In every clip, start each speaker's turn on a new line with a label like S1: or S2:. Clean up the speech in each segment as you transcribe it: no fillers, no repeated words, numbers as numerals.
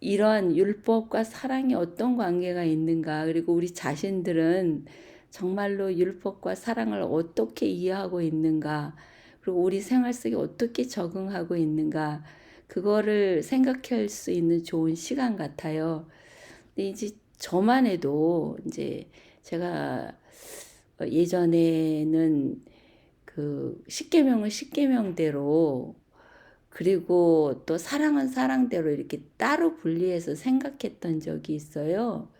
S1: 이러한 율법과 사랑이 어떤 관계가 있는가, 그리고 우리 자신들은 정말로 율법과 사랑을 어떻게 이해하고 있는가, 그리고 우리 생활 속에 어떻게 적응하고 있는가, 그거를 생각할 수 있는 좋은 시간 같아요. 근데 이제 저만 해도 이제 제가 예전에는 그 십계명은 십계명대로, 그리고 또 사랑은 사랑대로 이렇게 따로 분리해서 생각했던 적이 있어요.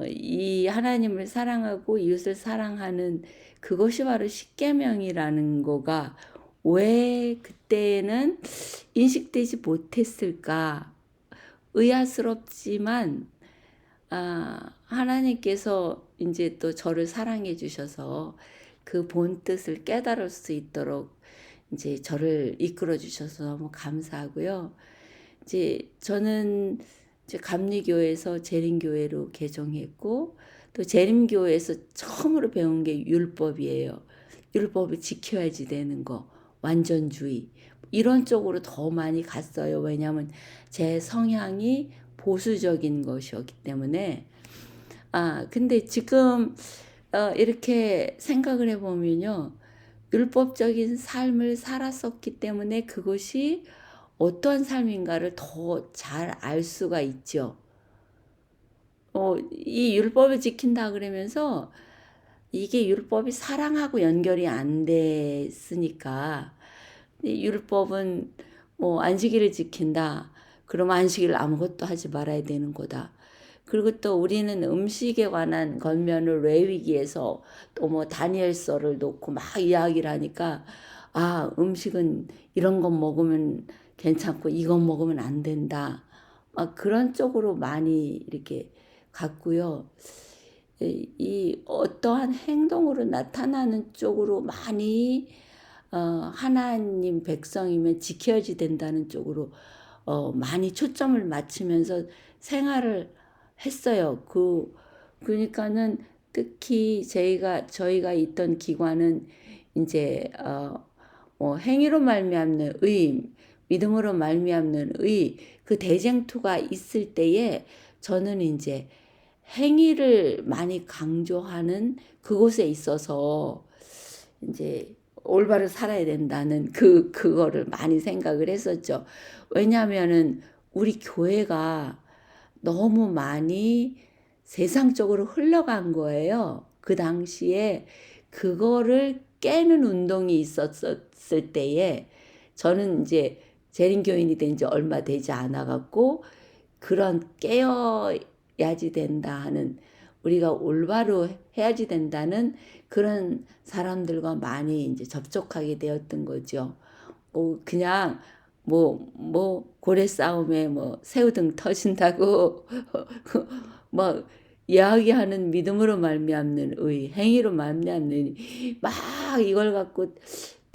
S1: 이 하나님을 사랑하고 이웃을 사랑하는 그것이 바로 십계명이라는 거가 왜 그때는 인식되지 못했을까? 의아스럽지만 하나님께서 이제 또 저를 사랑해 주셔서 그 본 뜻을 깨달을 수 있도록 이제 저를 이끌어 주셔서 너무 감사하고요. 이제 저는 이제 감리교회에서 재림교회로 개종했고, 또 재림교회에서 처음으로 배운 게 율법이에요. 율법을 지켜야지 되는 거, 완전주의. 이런 쪽으로 더 많이 갔어요. 왜냐하면 제 성향이 보수적인 것이었기 때문에. 근데 지금 이렇게 생각을 해보면요. 율법적인 삶을 살았었기 때문에 그것이 어떠한 삶인가를 더 잘 알 수가 있죠. 이 율법을 지킨다 그러면서 이게 율법이 사랑하고 연결이 안 됐으니까, 이 율법은 뭐 안식일을 지킨다. 그럼 안식일 아무것도 하지 말아야 되는 거다. 그리고 또 우리는 음식에 관한 권면을 레위기에서 또 뭐 다니엘서를 놓고 막 이야기를 하니까, 음식은 이런 것 먹으면 괜찮고 이건 먹으면 안 된다. 막 그런 쪽으로 많이 이렇게 갔고요. 이 어떠한 행동으로 나타나는 쪽으로 많이 하나님 백성이면 지켜야지 된다는 쪽으로 많이 초점을 맞추면서 생활을 했어요. 그러니까는 특히 저희가 있던 기관은 이제 뭐 행위로 말미암는 의, 믿음으로 말미암는 의, 그 대쟁투가 있을 때에 저는 이제 행위를 많이 강조하는 그곳에 있어서 이제 올바로 살아야 된다는 그거를 많이 생각을 했었죠. 왜냐하면은 우리 교회가 너무 많이 세상적으로 흘러간 거예요. 그 당시에 그거를 깨는 운동이 있었을 때에 저는 이제 재림교인이 된 지 얼마 되지 않아 갖고, 그런 깨어야지 된다 하는, 우리가 올바로 해야지 된다는 그런 사람들과 많이 이제 접촉하게 되었던 거죠. 그냥 고래 싸움에 뭐 새우등 터진다고 막 이야기하는 믿음으로 말미암는 의, 행위로 말미암는 막 이걸 갖고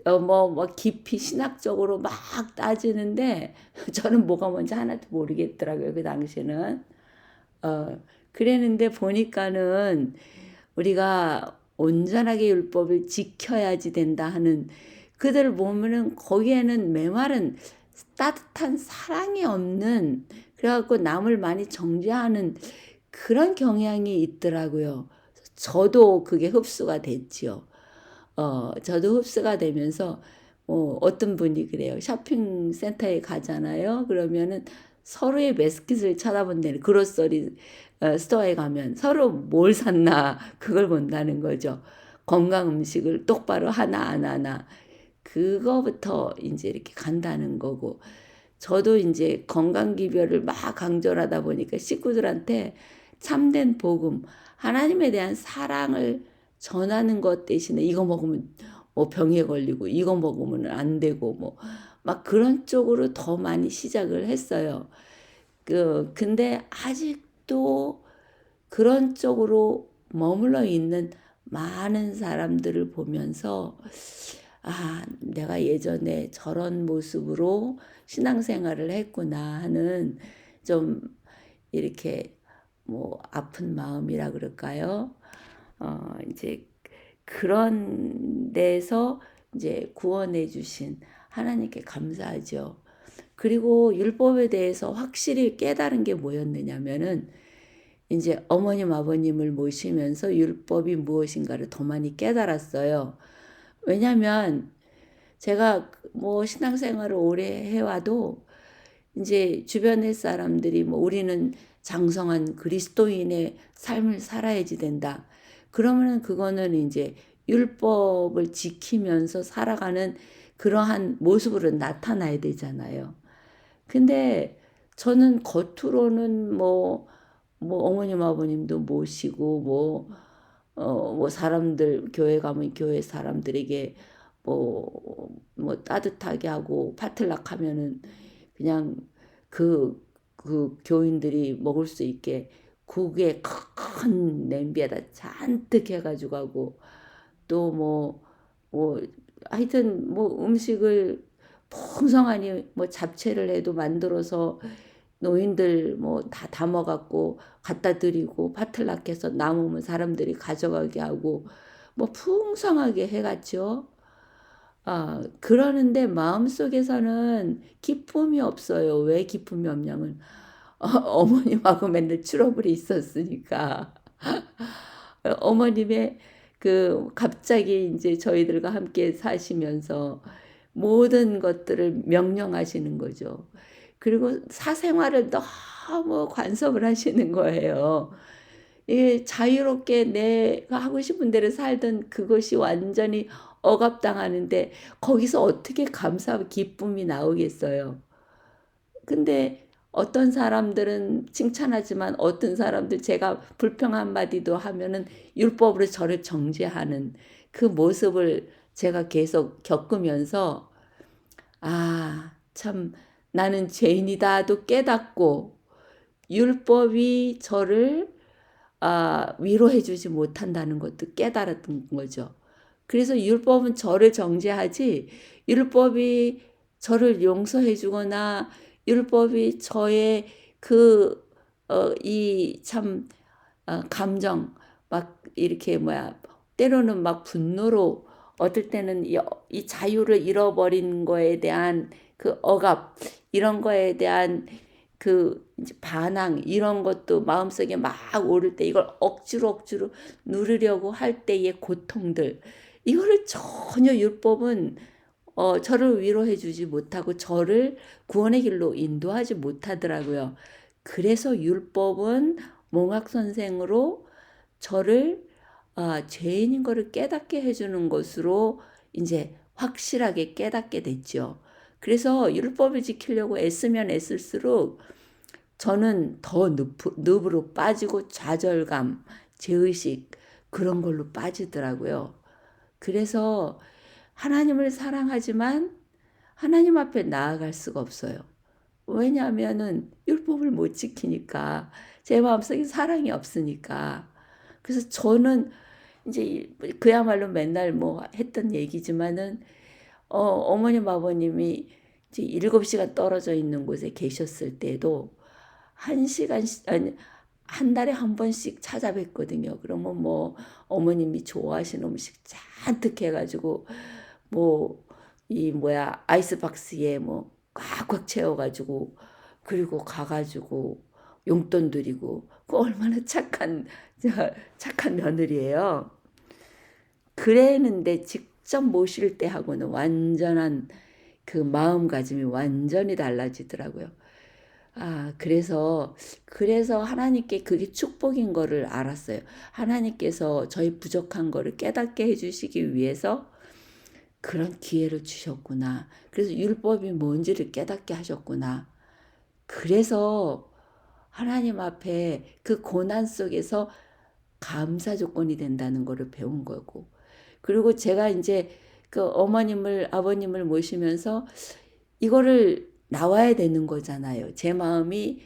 S1: 뭐 깊이 신학적으로 막 따지는데 저는 뭐가 뭔지 하나도 모르겠더라고요. 그 당시에는. 그랬는데 보니까는 우리가 온전하게 율법을 지켜야지 된다 하는, 그들 보면은 거기에는 메말은 따뜻한 사랑이 없는, 그래갖고 남을 많이 정죄하는 그런 경향이 있더라고요. 저도 그게 흡수가 됐지요. 저도 흡수가 되면서 어떤 분이 그래요. 쇼핑센터에 가잖아요. 그러면은 서로의 매스킷을 쳐다본다는, 그로서리 스토어에 가면 서로 뭘 샀나 그걸 본다는 거죠. 건강 음식을 똑바로 하나 안 하나, 그거부터 이제 이렇게 간다는 거고. 저도 이제 건강 기별을 막 강조를 하다 보니까 식구들한테 참된 복음, 하나님에 대한 사랑을 전하는 것 대신에 이거 먹으면 뭐 병에 걸리고 이거 먹으면 안 되고 뭐 막 그런 쪽으로 더 많이 시작을 했어요. 근데 아직도 그런 쪽으로 머물러 있는 많은 사람들을 보면서, 내가 예전에 저런 모습으로 신앙생활을 했구나 하는, 좀 이렇게 뭐 아픈 마음이라 그럴까요? 이제 그런 데서 이제 구원해 주신 하나님께 감사하죠. 그리고 율법에 대해서 확실히 깨달은 게 뭐였느냐면은 이제 어머님 아버님을 모시면서 율법이 무엇인가를 더 많이 깨달았어요. 왜냐면 제가 뭐 신앙생활을 오래 해와도 이제 주변의 사람들이 뭐 우리는 장성한 그리스도인의 삶을 살아야지 된다. 그러면은 그거는 이제 율법을 지키면서 살아가는 그러한 모습으로 나타나야 되잖아요. 근데 저는 겉으로는 뭐 어머님 아버님도 모시고 뭐 사람들 교회 가면 교회 사람들에게 뭐 따뜻하게 하고 파틀락 하면은 그냥 그 교인들이 먹을 수 있게 국에 큰 냄비에다 잔뜩 해가지고 하고 또 뭐 하여튼 뭐 음식을 풍성하니 뭐 잡채를 해도 만들어서 노인들 뭐 다 담아갖고 갖다 드리고 파틀락해서 남으면 사람들이 가져가게 하고 뭐 풍성하게 해갔죠. 그러는데 마음속에서는 기쁨이 없어요. 왜 기쁨이 없냐면 어머님하고 맨날 트러블이 있었으니까. 어머님의 갑자기 이제 저희들과 함께 사시면서 모든 것들을 명령하시는 거죠. 그리고 사생활을 너무 간섭을 하시는 거예요. 예, 자유롭게 내가 하고 싶은 대로 살던 그것이 완전히 억압당하는데 거기서 어떻게 감사와 기쁨이 나오겠어요. 근데 어떤 사람들은 칭찬하지만 어떤 사람들 제가 불평 한마디도 하면은 율법으로 저를 정죄하는 그 모습을 제가 계속 겪으면서 참 나는 죄인이다도 깨닫고 율법이 저를 위로해 주지 못한다는 것도 깨달았던 거죠. 그래서 율법은 저를 정죄하지 율법이 저를 용서해 주거나 율법이 저의 이 참 감정 막 이렇게 때로는 막 분노로 어떨 때는 이 자유를 잃어버린 거에 대한 그 억압 이런 거에 대한 이제 반항 이런 것도 마음속에 막 오를 때 이걸 억지로 누르려고 할 때의 고통들 이거를 전혀 율법은 저를 위로해 주지 못하고 저를 구원의 길로 인도하지 못하더라고요. 그래서 율법은 몽학 선생으로 저를 죄인인 거를 깨닫게 해주는 것으로 이제 확실하게 깨닫게 됐죠. 그래서 율법을 지키려고 애쓰면 애쓸수록 저는 더 늪으로 빠지고 좌절감, 죄의식 그런 걸로 빠지더라고요. 그래서 하나님을 사랑하지만 하나님 앞에 나아갈 수가 없어요. 왜냐하면은 율법을 못 지키니까 제 마음속에 사랑이 없으니까. 그래서 저는 이제 그야말로 맨날 뭐 했던 얘기지만은 어머님 아버님이 이제 7시간 떨어져 있는 곳에 계셨을 때도 1시간 아니 한 달에 한 번씩 찾아뵀거든요. 그러면 뭐 어머님이 좋아하시는 음식 잔뜩 해가지고 뭐 아이스박스에 뭐 꽉꽉 채워가지고 그리고 가가지고 용돈 드리고 그 얼마나 착한 며느리예요. 그랬는데 직접 모실 때 하고는 완전한 그 마음가짐이 완전히 달라지더라고요. 그래서 하나님께 그게 축복인 거를 알았어요. 하나님께서 저희 부족한 거를 깨닫게 해주시기 위해서 그런 기회를 주셨구나. 그래서 율법이 뭔지를 깨닫게 하셨구나. 그래서 하나님 앞에 그 고난 속에서 감사 조건이 된다는 거를 배운 거고. 그리고 제가 이제 그 아버님을 모시면서 이거를 나와야 되는 거잖아요. 제 마음이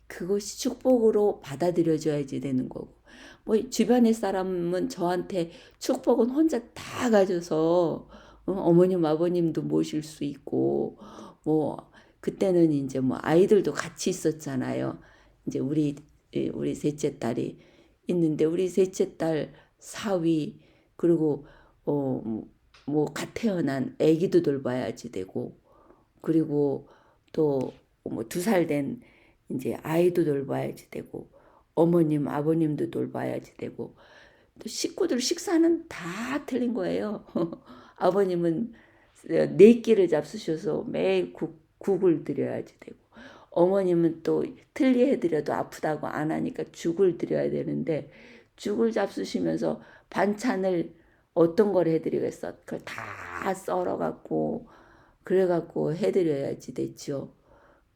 S1: 그것이 축복으로 받아들여져야지 되는 거고. 뭐 주변의 사람은 저한테 축복은 혼자 다 가져서 어머님 아버님도 모실 수 있고 뭐 그때는 이제 뭐 아이들도 같이 있었잖아요. 이제 우리 셋째 딸이 있는데 우리 셋째 딸 사위 그리고 갓 태어난 아기도 돌봐야지 되고 그리고 또 뭐 2살 된 이제 아이도 돌봐야지 되고 어머님 아버님도 돌봐야지 되고 또 식구들 식사는 다 틀린 거예요. 아버님은 4끼를 잡수셔서 매일 국을 드려야지 되고 어머님은 또 틀리 해드려도 아프다고 안 하니까 죽을 드려야 되는데 죽을 잡수시면서 반찬을 어떤 걸 해드리겠어? 그걸 다 썰어갖고 그래갖고 해드려야지 됐죠.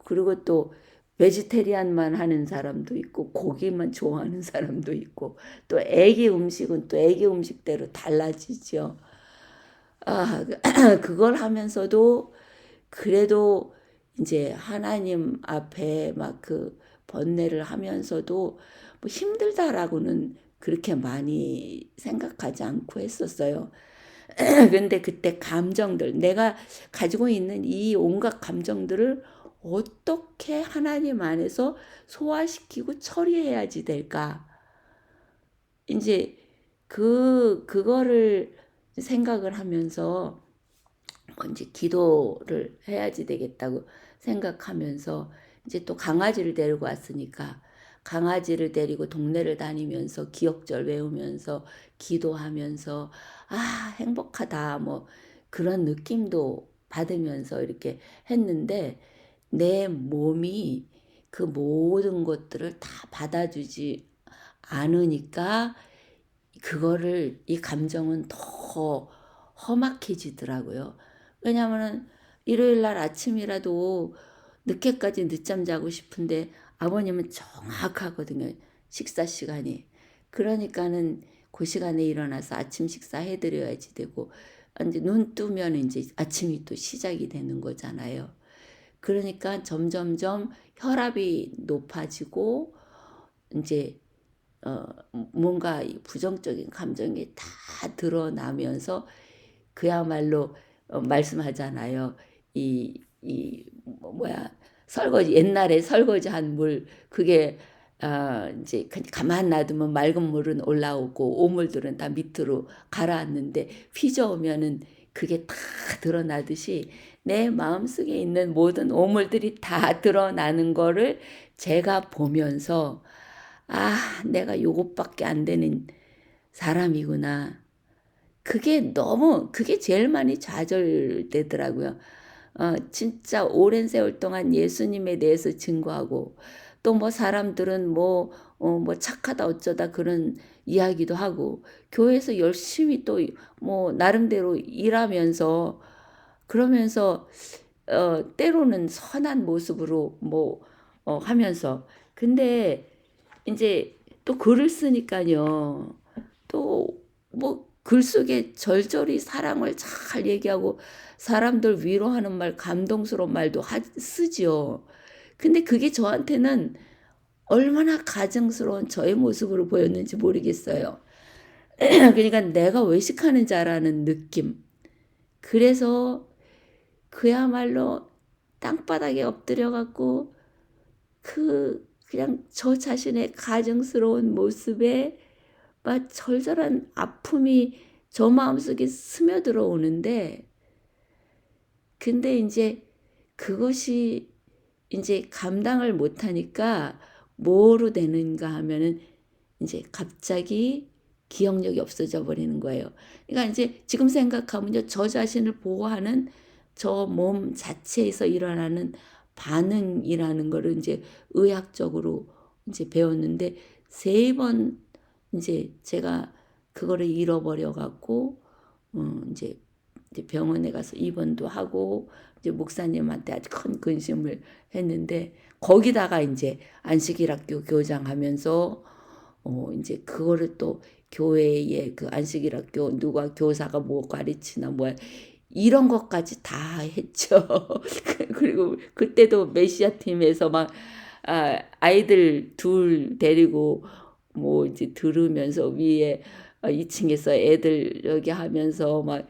S1: 그리고 또 베지테리안만 하는 사람도 있고 고기만 좋아하는 사람도 있고 또 애기 음식은 또 애기 음식대로 달라지죠. 아, 그걸 하면서도 그래도 이제 하나님 앞에 막 그 번뇌를 하면서도 뭐 힘들다라고는 그렇게 많이 생각하지 않고 했었어요. 근데 그때 감정들, 내가 가지고 있는 이 온갖 감정들을 어떻게 하나님 안에서 소화시키고 처리해야지 될까? 이제 그거를 생각을 하면서 이제 기도를 해야지 되겠다고 생각하면서 이제 또 강아지를 데리고 왔으니까 강아지를 데리고 동네를 다니면서 기억절 외우면서 기도하면서 아, 행복하다 뭐 그런 느낌도 받으면서 이렇게 했는데 내 몸이 그 모든 것들을 다 받아주지 않으니까 그거를 이 감정은 더 험악해지더라고요. 왜냐하면 일요일 날 아침이라도 늦게까지 늦잠 자고 싶은데 아버님은 정확하거든요. 식사 시간이. 그러니까는 그 시간에 일어나서 아침 식사 해드려야지 되고 이제 눈 뜨면 이제 아침이 또 시작이 되는 거잖아요. 그러니까 점점점 혈압이 높아지고 이제 뭔가 부정적인 감정이 다 드러나면서 그야말로 말씀하잖아요. 뭐야 설거지 옛날에 설거지한 물 그게 이제 가만 놔두면 맑은 물은 올라오고 오물들은 다 밑으로 가라앉는데 휘저으면은 그게 다 드러나듯이 내 마음속에 있는 모든 오물들이 다 드러나는 거를 제가 보면서 아, 내가 요것밖에 안 되는 사람이구나. 그게 제일 많이 좌절되더라고요. 진짜 오랜 세월 동안 예수님에 대해서 증거하고, 또 뭐 사람들은 뭐 착하다 어쩌다 그런 이야기도 하고, 교회에서 열심히 또 뭐 나름대로 일하면서, 그러면서, 때로는 선한 모습으로 하면서. 근데 이제 또 글을 쓰니까요. 또 뭐 글 속에 절절히 사랑을 잘 얘기하고 사람들 위로하는 말, 감동스러운 말도 쓰지요. 근데 그게 저한테는 얼마나 가증스러운 저의 모습으로 보였는지 모르겠어요. 그러니까 내가 외식하는 자라는 느낌. 그래서 그야말로 땅바닥에 엎드려 갖고 그냥 저 자신의 가증스러운 모습에 막 절절한 아픔이 저 마음속에 스며들어 오는데 근데 이제 그것이 이제 감당을 못하니까 뭐로 되는가 하면은 이제 갑자기 기억력이 없어져 버리는 거예요. 그러니까 이제 지금 생각하면요, 저 자신을 보호하는 저 몸 자체에서 일어나는 반응이라는 거를 이제 의학적으로 이제 배웠는데 3번 이제 제가 그거를 잃어버려 갖고 이제 병원에 가서 입원도 하고 이제 목사님한테 아주 큰 근심을 했는데 거기다가 이제 안식일학교 교장하면서 이제 그거를 또 교회에 그 안식일학교 누가 교사가 뭐 가르치나 뭐 이런 것까지 다 했죠. 그리고 그때도 메시아 팀에서 막 아이들 둘 데리고 뭐 이제 들으면서 위에 2층에서 애들 여기 하면서 막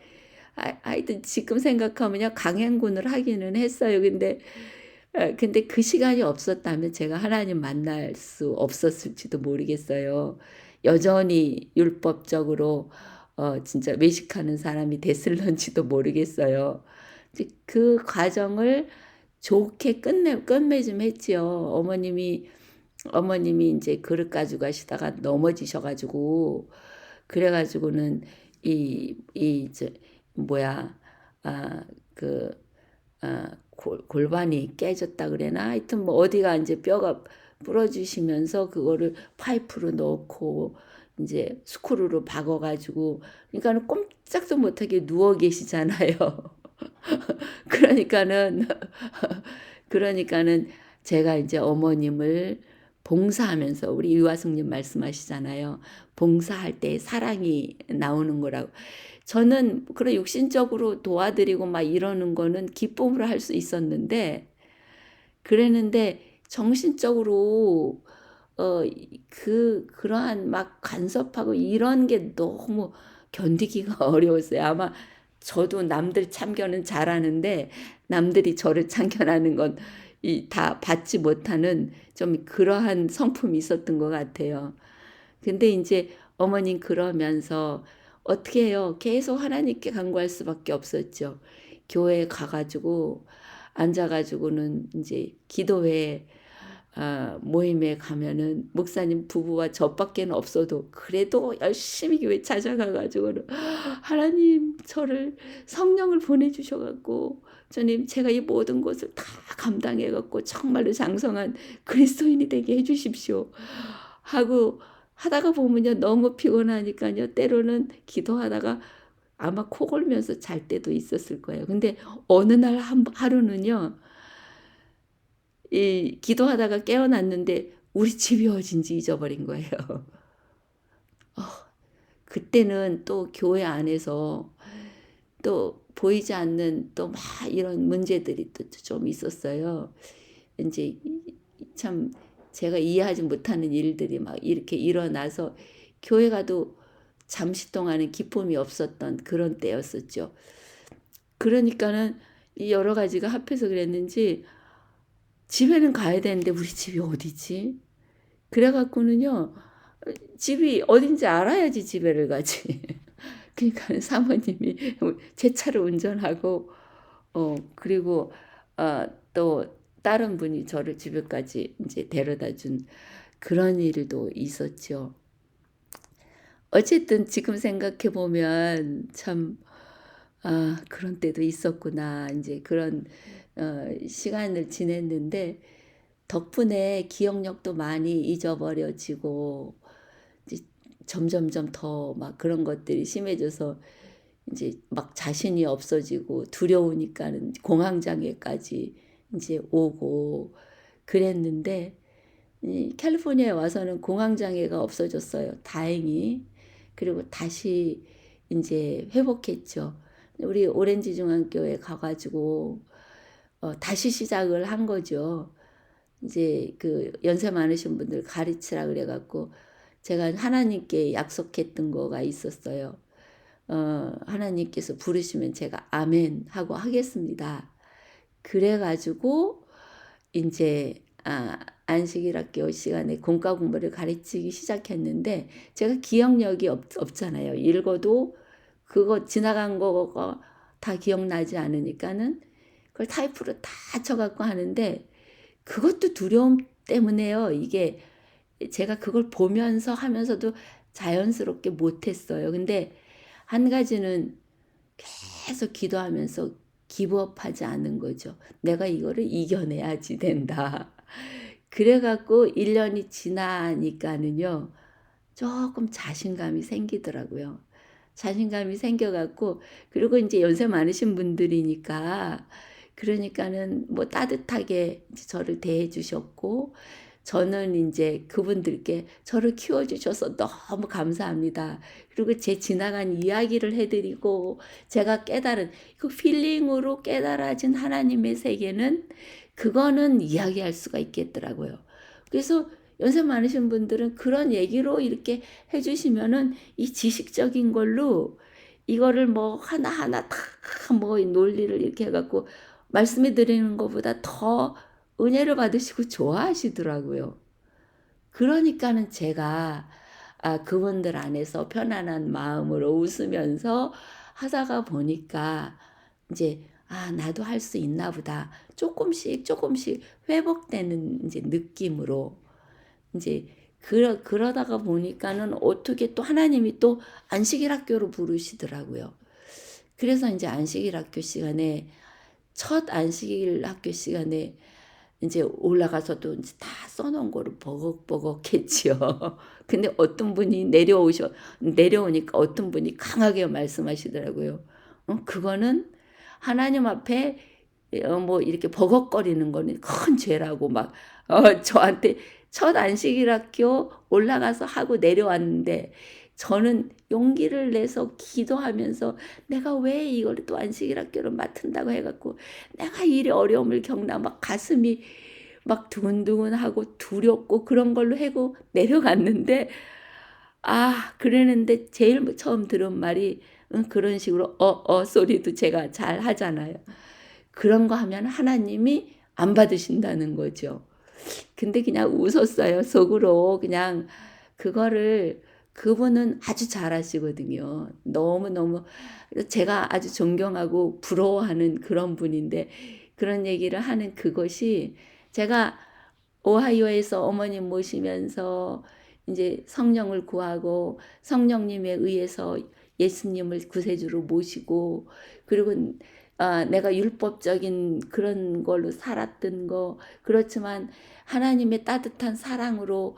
S1: 하여튼 지금 생각하면요 강행군을 하기는 했어요. 근데 그 시간이 없었다면 제가 하나님 만날 수 없었을지도 모르겠어요. 여전히 율법적으로 진짜 외식하는 사람이 됐을런지도 모르겠어요. 그 과정을 좋게 끝매 좀 했지요. 어머님이 이제 그릇 가지고 가시다가 넘어지셔 가지고 그래 가지고는 저 뭐야 그 골반이 깨졌다 그래나 하여튼 뭐 어디가 인제 뼈가 부러지시면서 그거를 파이프로 넣고 인제 스크루로 박아 가지고 그러니까는 꼼짝도 못하게 누워 계시잖아요. 그러니까는 그러니까는 제가 인제 어머님을 봉사하면서 우리 유아성님 말씀하시잖아요. 봉사할 때 사랑이 나오는 거라고. 저는 그런 육신적으로 도와드리고 막 이러는 거는 기쁨으로 할 수 있었는데 그랬는데 정신적으로 그러한 막 간섭하고 이런 게 너무 견디기가 어려웠어요. 아마 저도 남들 참견은 잘하는데 남들이 저를 참견하는 건 다 받지 못하는 좀 그러한 성품이 있었던 것 같아요. 근데 인제 어머님 그러면서 어떻게 해요? 계속 하나님께 간구할 수밖에 없었죠. 교회에 가 가지고 앉아 가지고는 인제 기도회 모임에 가면은 목사님 부부와 저밖에는 없어도 그래도 열심히 교회 찾아가 가지고는 "하나님 저를 성령을 보내 주셔 갖고 주님 제가 이 모든 것을 다 감당해 갖고 정말로 장성한 그리스도인이 되게 해 주십시오." 하고 하다가 보면요 너무 피곤하니깐요 때로는 기도하다가 아마 코 골면서 잘 때도 있었을 거예요. 근데 어느 날 하루는요 기도하다가 깨어났는데 우리 집이 어딘지 잊어버린 거예요. 어 그때는 또 교회 안에서 또 보이지 않는 또 막 이런 문제들이 또 좀 있었어요. 인제 참 제가 이해하지 못하는 일들이 막 이렇게 일어나서 교회 가도 잠시 동안은 기쁨이 없었던 그런 때였었죠. 그러니까는 이 여러 가지가 합해서 그랬는지 집에는 가야 되는데 우리 집이 어디지? 그래 갖고는요 집이 어딘지 알아야지 집에를 가지. 그러니까는 사모님이 제 차를 운전하고 그리고 또 다른 분이 저를 집에까지 인제 데려다 준 그런 일도 있었죠. 어쨌든 지금 생각해 보면 참 '아 그런 때도 있었구나.' 인제 그런 시간을 지냈는데 덕분에 기억력도 많이 잊어버려지고 이제 점점점 더 막 그런 것들이 심해져서 인제 막 자신이 없어지고 두려우니까는 공황장애까지 인제 오고 그랬는데 이 캘리포니아에 와서는 공황장애가 없어졌어요 다행히. 그리고 다시 인제 회복했죠. 우리 오렌지 중앙교회 가 가지고 다시 시작을 한 거죠. 이제 그 연세 많으신 분들 가르치라 그래 갖고 제가 하나님께 약속했던 거가 있었어요. 하나님께서 부르시면 제가 아멘 하고 하겠습니다. 그래 가지고 인제 안식일 학교 시간에 공과 공부를 가르치기 시작했는데 제가 기억력이 없잖아요. 읽어도 그거 지나간 거가 다 기억나지 않으니까는 그걸 타이프로 다 쳐 갖고 하는데 그것도 두려움 때문에요. 이게 제가 그걸 보면서 하면서도 자연스럽게 못했어요. 근데 한 가지는 계속 기도하면서 기브업하지 않은 거죠. '내가 이거를 이겨내야지 된다.' 그래 갖고 1 년이 지나니까는요 쪼끔 자신감이 생기더라고요. 자신감이 생겨 갖고 그리고 인제 연세 많으신 분들이니까 그러니까는 뭐 따뜻하게 이제 저를 대해 주셨고 저는 인제 그분들께 저를 키워 주셔서 너무 감사합니다. 그리고 제 지나간 이야기를 해 드리고 제가 깨달은 그 필링으로 깨달아진 하나님의 세계는 그거는 이야기할 수가 있겠더라고요. 그래서 연세 많으신 분들은 그런 얘기로 이렇게 해 주시면은 이 지식적인 걸로 이거를 뭐 하나하나 다 뭐 논리를 이렇게 해 갖고 말씀해 드리는 것보다 더 은혜를 받으시고 좋아하시더라고요. 그러니까는 제가 그분들 안에서 편안한 마음으로 웃으면서 하다가 보니까 인제 아, 나도 할 수 있나 보다. 조금씩 조금씩 회복되는 이제 느낌으로 이제 그러다가 보니까는 어떻게 또 하나님이 또 안식일 학교로 부르시더라고요. 그래서 이제 안식일 학교 시간에 첫 안식일 학교 시간에 이제 올라가서도 이제 다 써놓은 거를 버벅버벅했지요. 근데 어떤 분이 내려오니까 어떤 분이 강하게 말씀하시더라고요. 그거는 하나님 앞에 뭐 이렇게 버벅거리는 거는 큰 죄라고 막 저한테 첫 안식일 학교 올라가서 하고 내려왔는데 저는 용기를 내서 기도하면서 내가 왜 이걸 또 안식일 학교를 맡은다고 해갖고 내가 이 어려움을 겪나 막 가슴이 막 두근두근하고 두렵고 그런 걸로 해고 내려갔는데 아, 그러는데 제일 처음 들은 말이 그런 식으로 소리도 제가 잘 하잖아요. 그런 거 하면 하나님이 안 받으신다는 거죠. 근데 그냥 웃었어요. 속으로 그냥 그거를 그분은 아주 잘하시거든요. 너무너무 제가 아주 존경하고 부러워하는 그런 분인데 그런 얘기를 하는 그것이 제가 오하이오에서 어머님 모시면서 이제 성령을 구하고 성령님에 의해서 예수님을 구세주로 모시고 그리고 내가 율법적인 그런 걸로 살았던 거 그렇지만 하나님의 따뜻한 사랑으로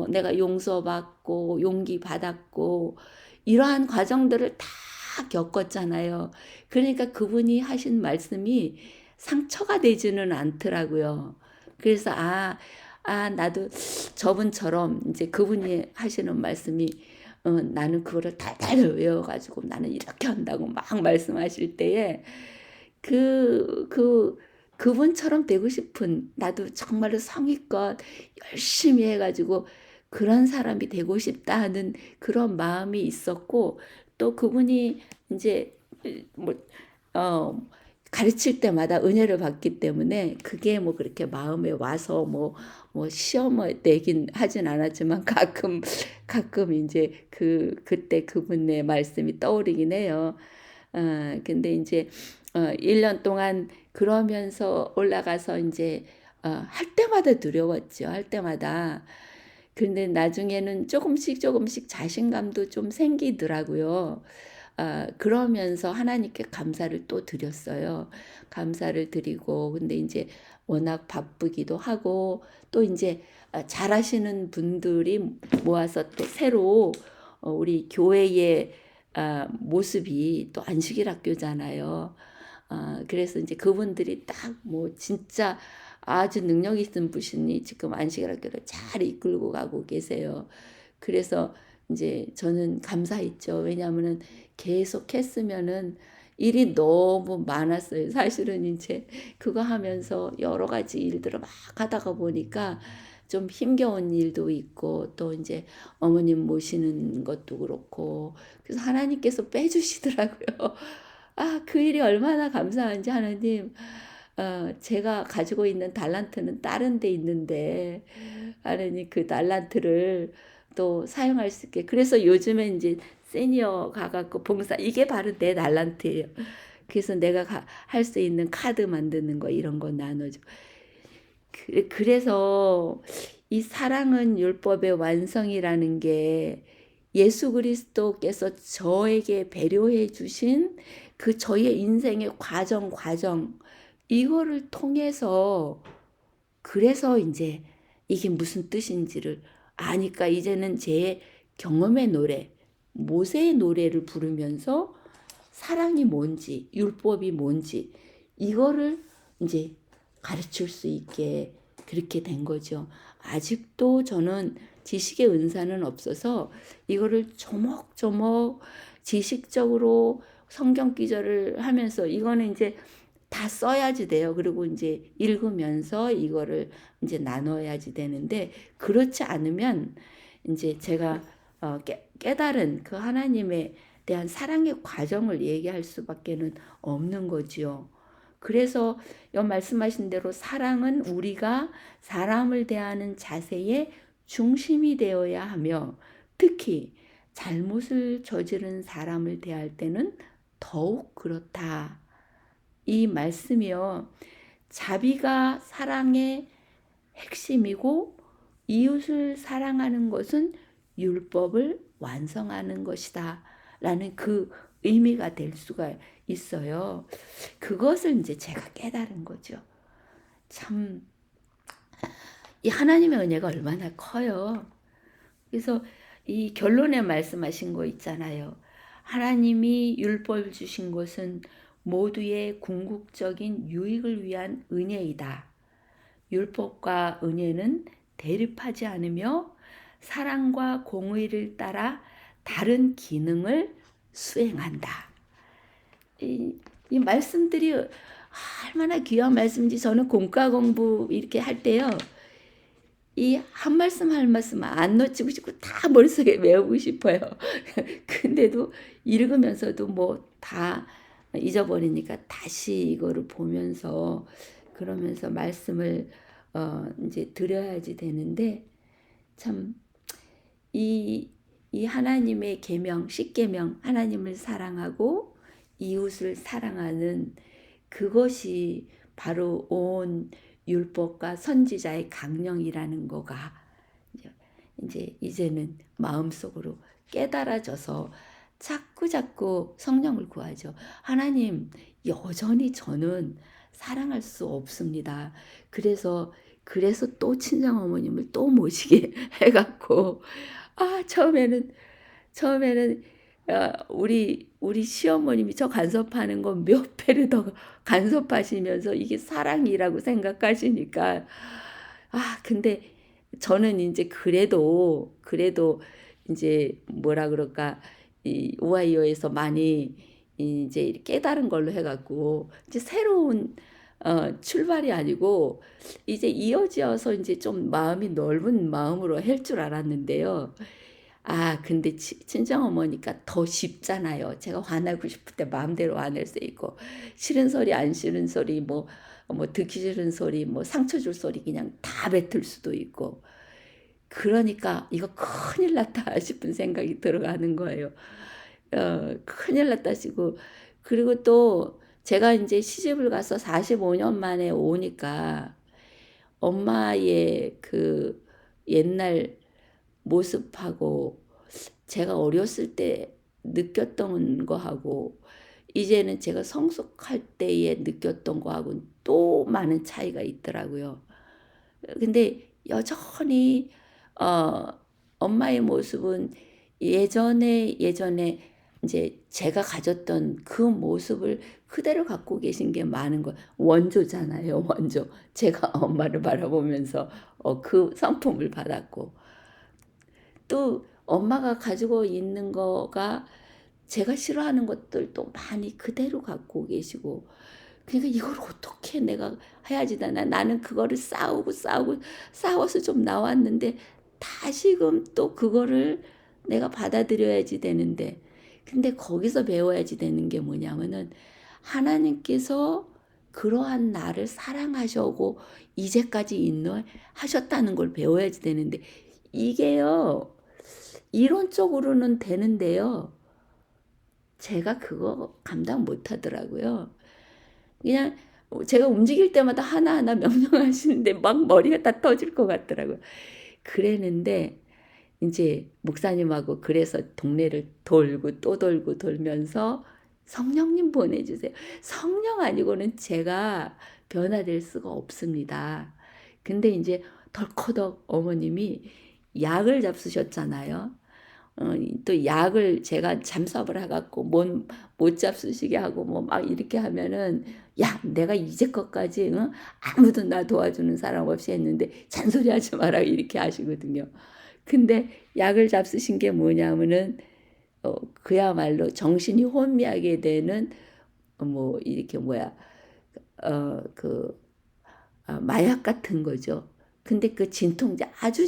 S1: 내가 용서받고 용기 받았고 이러한 과정들을 다 겪었잖아요. 그러니까 그분이 하신 말씀이 상처가 되지는 않더라고요. 그래서 나도 저분처럼 이제 그분이 하시는 말씀이 나는 그거를 달달 외워가지고 나는 이렇게 한다고 막 말씀하실 때에 그분처럼 되고 싶은 나도 정말로 성의껏 열심히 해가지고 그런 사람이 되고 싶다 하는 그런 마음이 있었고 또 그분이 이제 뭐 가르칠 때마다 은혜를 받기 때문에 그게 뭐 그렇게 마음에 와서 뭐 시험을 내긴 하진 않았지만 가끔 이제 그때 그분의 말씀이 떠오르긴 해요. 근데 이제 1년 동안 그러면서 올라가서 이제 할 때마다 두려웠죠. 할 때마다. 근데 나중에는 조금씩 자신감도 좀 생기더라고요. 그러면서 하나님께 감사를 또 드렸어요. 감사를 드리고 근데 이제 워낙 바쁘기도 하고 또 이제 잘하시는 분들이 모아서 또 새로 우리 교회의 모습이 또 안식일 학교잖아요. 그래서 이제 그분들이 딱 뭐 진짜 아주 능력 있는 분이 지금 안식일 학교를 잘 이끌고 가고 계세요. 그래서 이제 저는 감사했죠. 왜냐하면은 계속 했으면은 일이 너무 많았어요. 사실은 이제 그거 하면서 여러 가지 일들을 막 하다가 보니까 좀 힘겨운 일도 있고 또 이제 어머님 모시는 것도 그렇고 그래서 하나님께서 빼주시더라고요. 그 일이 얼마나 감사한지 하나님 제가 가지고 있는 달란트는 다른 데 있는데 하나님 그 달란트를 또 사용할 수 있게 그래서 요즘에 이제 시니어 가갖고 봉사 이게 바로 내 달란트예요. 그래서 내가 할 수 있는 카드 만드는 거 이런 거 나눠줘. 그래서 이 사랑은 율법의 완성이라는 게 예수 그리스도께서 저에게 배려해 주신 그 저의 인생의 과정 이거를 통해서 그래서 이제 이게 무슨 뜻인지를 아니까 이제는 제 경험의 노래, 모세의 노래를 부르면서 사랑이 뭔지, 율법이 뭔지 이거를 이제 가르칠 수 있게 그렇게 된 거죠. 아직도 저는 지식의 은사는 없어서 이거를 조목조목 지식적으로 성경 기절을 하면서 이거는 이제 다 써야지 돼요. 그리고 이제 읽으면서 이거를 이제 나눠야지 되는데 그렇지 않으면 이제 제가 깨달은 그 하나님에 대한 사랑의 과정을 얘기할 수밖에는 없는 거지요. 그래서 여 말씀하신 대로 사랑은 우리가 사람을 대하는 자세의 중심이 되어야 하며 특히 잘못을 저지른 사람을 대할 때는 더욱 그렇다. 이 말씀이요. 자비가 사랑의 핵심이고 이웃을 사랑하는 것은 율법을 완성하는 것이다. 라는 그 의미가 될 수가 있어요. 그것을 이제 제가 깨달은 거죠. 참, 이 하나님의 은혜가 얼마나 커요. 그래서 이 결론에 말씀하신 거 있잖아요. 하나님이 율법을 주신 것은 모두의 궁극적인 유익을 위한 은혜이다. 율법과 은혜는 대립하지 않으며 사랑과 공의를 따라 다른 기능을 수행한다. 이 말씀들이 얼마나 귀한 말씀인지 저는 공과 공부 이렇게 할 때요. 이 한 말씀 한 말씀 안 놓치고 싶고 다 머릿속에 외우고 싶어요. 근데도 읽으면서도 뭐 다 잊어버리니까 다시 이거를 보면서 그러면서 말씀을 이제 드려야지 되는데 참 이 하나님의 계명, 십계명, 하나님을 사랑하고 이웃을 사랑하는 그것이 바로 온 율법과 선지자의 강령이라는 거가 이제는 마음속으로 깨달아져서 자꾸 성령을 구하죠. 하나님, 여전히 저는 사랑할 수 없습니다. 그래서 또 친정 어머님을 또 모시게 해갖고 처음에는 우리 시어머님이 저 간섭하는 거 몇 배를 더 간섭하시면서 이게 사랑이라고 생각하시니까 근데 저는 이제 그래도 이제 뭐라 그럴까 이 오하이오에서 많이 이제 깨달은 걸로 해갖고 이제 새로운 출발이 아니고 이제 이어지어서 이제 좀 마음이 넓은 마음으로 할 줄 알았는데요. 근데 친정어머니까 더 쉽잖아요. 제가 화나고 싶을 때 마음대로 화낼 수 있고 싫은 소리 안 싫은 소리 뭐 듣기 싫은 소리 뭐 상처 줄 소리 그냥 다 뱉을 수도 있고 그러니까 이거 큰일 났다 싶은 생각이 들어가는 거예요. 큰일 났다 싶고 그리고 또 제가 이제 시집을 가서 45년 만에 오니까 엄마의 그 옛날 모습하고 제가 어렸을 때 느꼈던 거하고 이제는 제가 성숙할 때에 느꼈던 거하고는 또 많은 차이가 있더라고요. 근데 여전히 엄마의 모습은 예전에 이제 제가 가졌던 그 모습을 그대로 갖고 계신 게 많은 거 원조잖아요. 원조. 제가 엄마를 바라보면서 그 성품을 받았고 또 엄마가 가지고 있는 거가 제가 싫어하는 것들도 많이 그대로 갖고 계시고 그러니까 이걸 어떻게 내가 해야지 나는 그거를 싸워서 좀 나왔는데 다시금 또 그거를 내가 받아들여야지 되는데 근데 거기서 배워야지 되는 게 뭐냐면은 하나님께서 그러한 나를 사랑하셔고 이제까지 인도하셨다는 걸 배워야지 되는데 이게요 이론적으로는 되는데요 제가 그거 감당 못 하더라고요. 그냥 제가 움직일 때마다 하나하나 명령하시는데 막 머리가 다 터질 것 같더라고요. 그랬는데 이제 목사님하고 그래서 동네를 돌고 또 돌고 돌면서 성령님 보내주세요. 성령 아니고는 제가 변화될 수가 없습니다. 근데 이제 덜커덕 어머님이 약을 잡수셨잖아요. 또 약을 제가 잠수합을 해갖고 못 잡수시게 하고 뭐 막 이렇게 하면은 야 내가 이제껏까지 아무도 나 도와주는 사람 없이 했는데 잔소리하지 마라 이렇게 하시거든요. 근데 약을 잡수신 게 뭐냐면은 그야말로 정신이 혼미하게 되는 뭐 이렇게 그 마약 같은 거죠. 근데 그 진통제 아주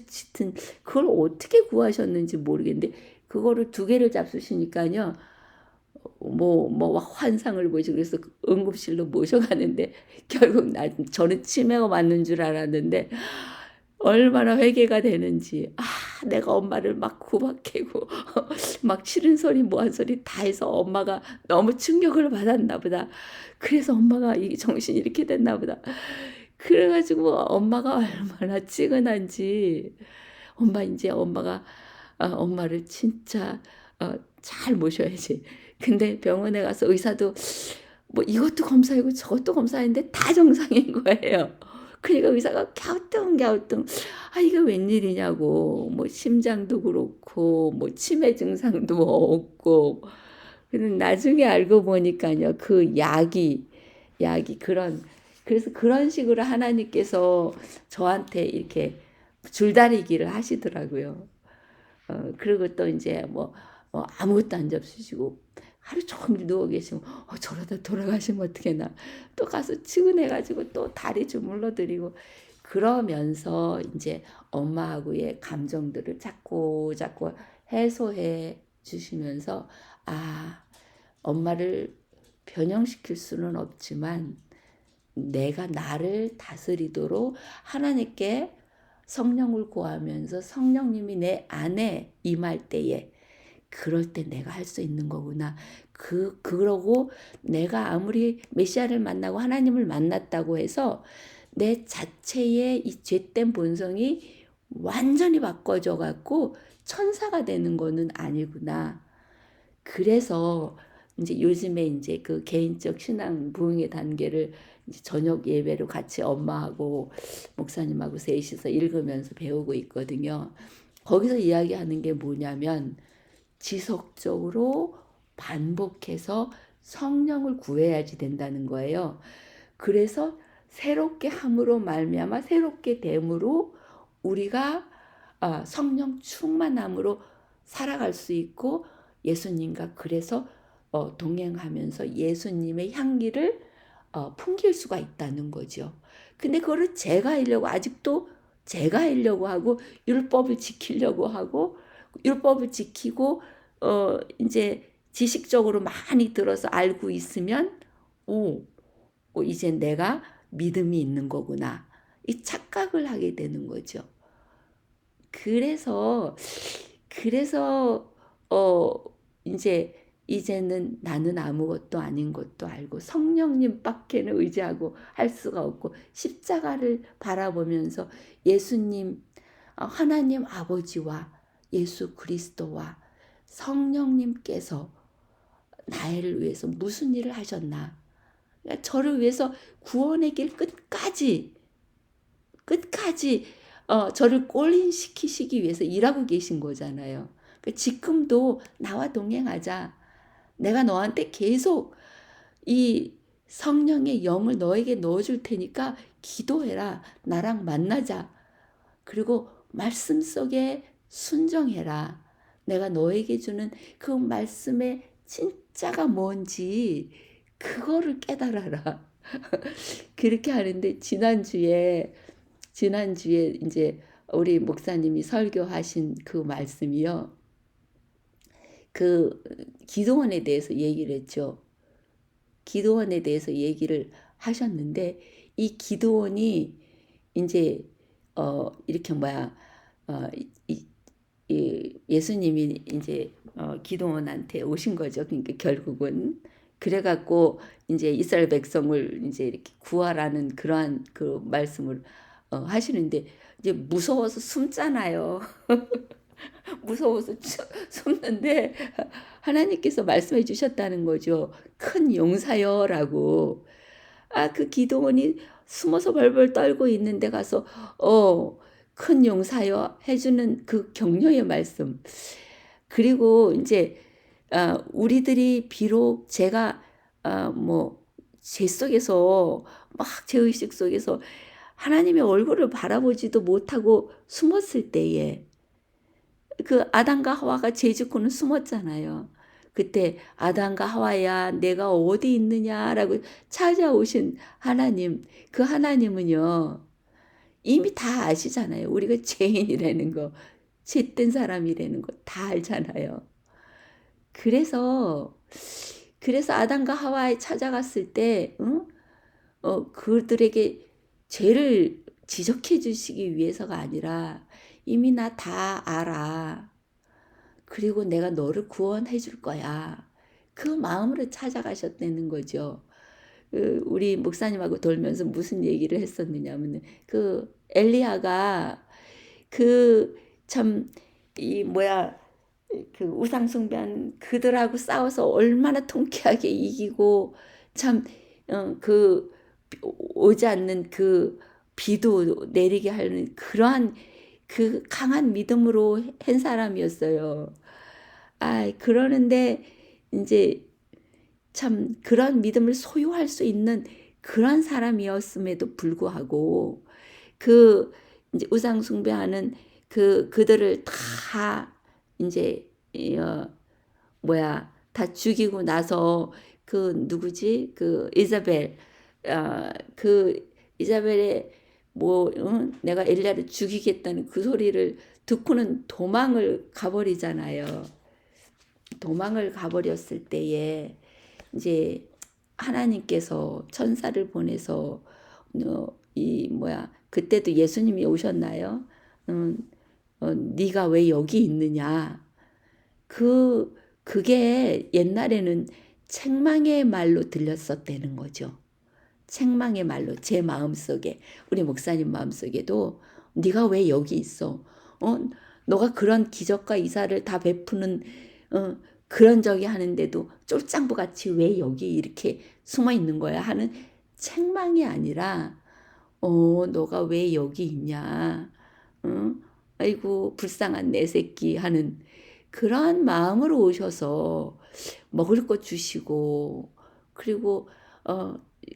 S1: 짙은 그걸 어떻게 구하셨는지 모르겠는데 그거를 2개를 잡수시니까요. 뭐 환상을 보시고 그래서 응급실로 모셔가는데 결국 저는 치매가 맞는 줄 알았는데 얼마나 회개가 되는지 내가 엄마를 막 구박해고 막 싫은 소리 뭐한 소리 다 해서 엄마가 너무 충격을 받았나 보다. 그래서 엄마가 이 정신이 이렇게 됐나 보다. 그래 가지고 엄마가 얼마나 찌근한지 엄마가 엄마를 진짜 잘 모셔야지. 근데 병원에 가서 의사도 뭐 이것도 검사이고 저것도 검사했는데 다 정상인 거예요. 그러니까 의사가 갸우뚱갸우뚱 이게 웬일이냐고. 뭐 심장도 그렇고 뭐 치매 증상도 없고. 근데 나중에 알고 보니까요. 그 약이 그래서 그런 식으로 하나님께서 저한테 이렇게 줄다리기를 하시더라고요. 그리고 또 이제 아무것도 안 잡수시고 하루 종일 누워 계시면 저러다 돌아가시면 어떡하나. 또 가서 치근해가지고 또 다리 주물러 드리고 그러면서 이제 엄마하고의 감정들을 자꾸 해소해 주시면서 엄마를 변형시킬 수는 없지만 내가 나를 다스리도록 하나님께 성령을 구하면서 성령님이 내 안에 임할 때에 그럴 때 내가 할 수 있는 거구나. 그러고 내가 아무리 메시아를 만나고 하나님을 만났다고 해서 내 자체의 이 죄된 본성이 완전히 바꿔져 갖고 천사가 되는 거는 아니구나. 그래서 이제 요즘에 이제 그 개인적 신앙 부흥의 단계를 이제 저녁 예배로 같이 엄마하고 목사님하고 셋이서 읽으면서 배우고 있거든요. 거기서 이야기하는 게 뭐냐면 지속적으로 반복해서 성령을 구해야지 된다는 거예요. 그래서 새롭게 함으로 말미암아 새롭게 됨으로 우리가 성령 충만함으로 살아갈 수 있고 예수님과 그래서 동행하면서 예수님의 향기를 풍길 수가 있다는 거죠. 근데 그거를 아직도 제가 하려고 하고 율법을 지키려고 하고 율법을 지키고 이제 지식적으로 많이 들어서 알고 있으면 이제 내가 믿음이 있는 거구나. 이 착각을 하게 되는 거죠. 그래서 이제는 나는 아무것도 아닌 것도 알고 성령님밖에는 의지하고 할 수가 없고 십자가를 바라보면서 예수님, 하나님 아버지와 예수 그리스도와 성령님께서 나를 위해서 무슨 일을 하셨나. 그러니까 저를 위해서 구원의 길 끝까지 저를 꼴인시키시기 위해서 일하고 계신 거잖아요. 그러니까 지금도 나와 동행하자. 내가 너한테 계속 이 성령의 영을 너에게 넣어줄 테니까 기도해라. 나랑 만나자. 그리고 말씀 속에 순종해라. 내가 너에게 주는 그 말씀의 진짜가 뭔지 그거를 깨달아라. 그렇게 하는데 지난주에 이제 우리 목사님이 설교하신 그 말씀이요. 그 기도원에 대해서 얘기를 했죠. 기도원에 대해서 얘기를 하셨는데 이 기도원이 이제 이렇게 예수님이 이제 기도원한테 오신 거죠. 그러니까 결국은 그래갖고 이제 이스라엘 백성을 이제 이렇게 구하라는 그러한 그 말씀을 하시는데 이제 무서워서 숨잖아요. 무서워서 숨는데 하나님께서 말씀해 주셨다는 거죠. 큰 용사여라고. 그 기도원이 숨어서 벌벌 떨고 있는데 가서 큰 용사여 해주는 그 격려의 말씀. 그리고 이제 우리들이 비록 제가 제 속에서 막 제의식 속에서 하나님의 얼굴을 바라보지도 못하고 숨었을 때에 그 아담과 하와가 죄 짓고는 숨었잖아요. 그때 아담과 하와야 내가 어디 있느냐라고 찾아오신 하나님, 그 하나님은요 이미 다 아시잖아요. 우리가 죄인이라는 거, 죄된 사람이라는 거 다 알잖아요. 그래서 아담과 하와에 찾아갔을 때 그들에게 죄를 지적해 주시기 위해서가 아니라 이미 나 다 알아. 그리고 내가 너를 구원해 줄 거야. 그 마음으로 찾아가셨다는 거죠. 우리 목사님하고 돌면서 무슨 얘기를 했었느냐면은 그 엘리야가 그 참 이 뭐야 그 우상 숭배한 그들하고 싸워서 얼마나 통쾌하게 이기고 참 그 오지 않는 그 비도 내리게 하는 그러한 그 강한 믿음으로 한 사람이었어요. 그러는데 이제 참 그런 믿음을 소유할 수 있는 그런 사람이었음에도 불구하고 그 이제 우상 숭배하는 그들을 다 이제 다 죽이고 나서 그 누구지? 그 이자벨 그 이자벨의 내가 엘리야를 죽이겠다는 그 소리를 듣고는 도망을 가버리잖아요. 도망을 가버렸을 때에 이제 하나님께서 천사를 보내서 그때도 예수님이 오셨나요? 네가 왜 여기 있느냐? 그게 옛날에는 책망의 말로 들렸었다는 거죠. 책망의 말로 제 마음속에 우리 목사님 마음속에도 네가 왜 여기 있어? 너가 그런 기적과 이사를 다 베푸는 그런 적이 하는데도 쫄짱부같이 왜 여기 이렇게 숨어 있는 거야 하는 책망이 아니라 너가 왜 여기 있냐? 아이고 불쌍한 내 새끼 하는 그러한 마음으로 오셔서 먹을 것 주시고 그리고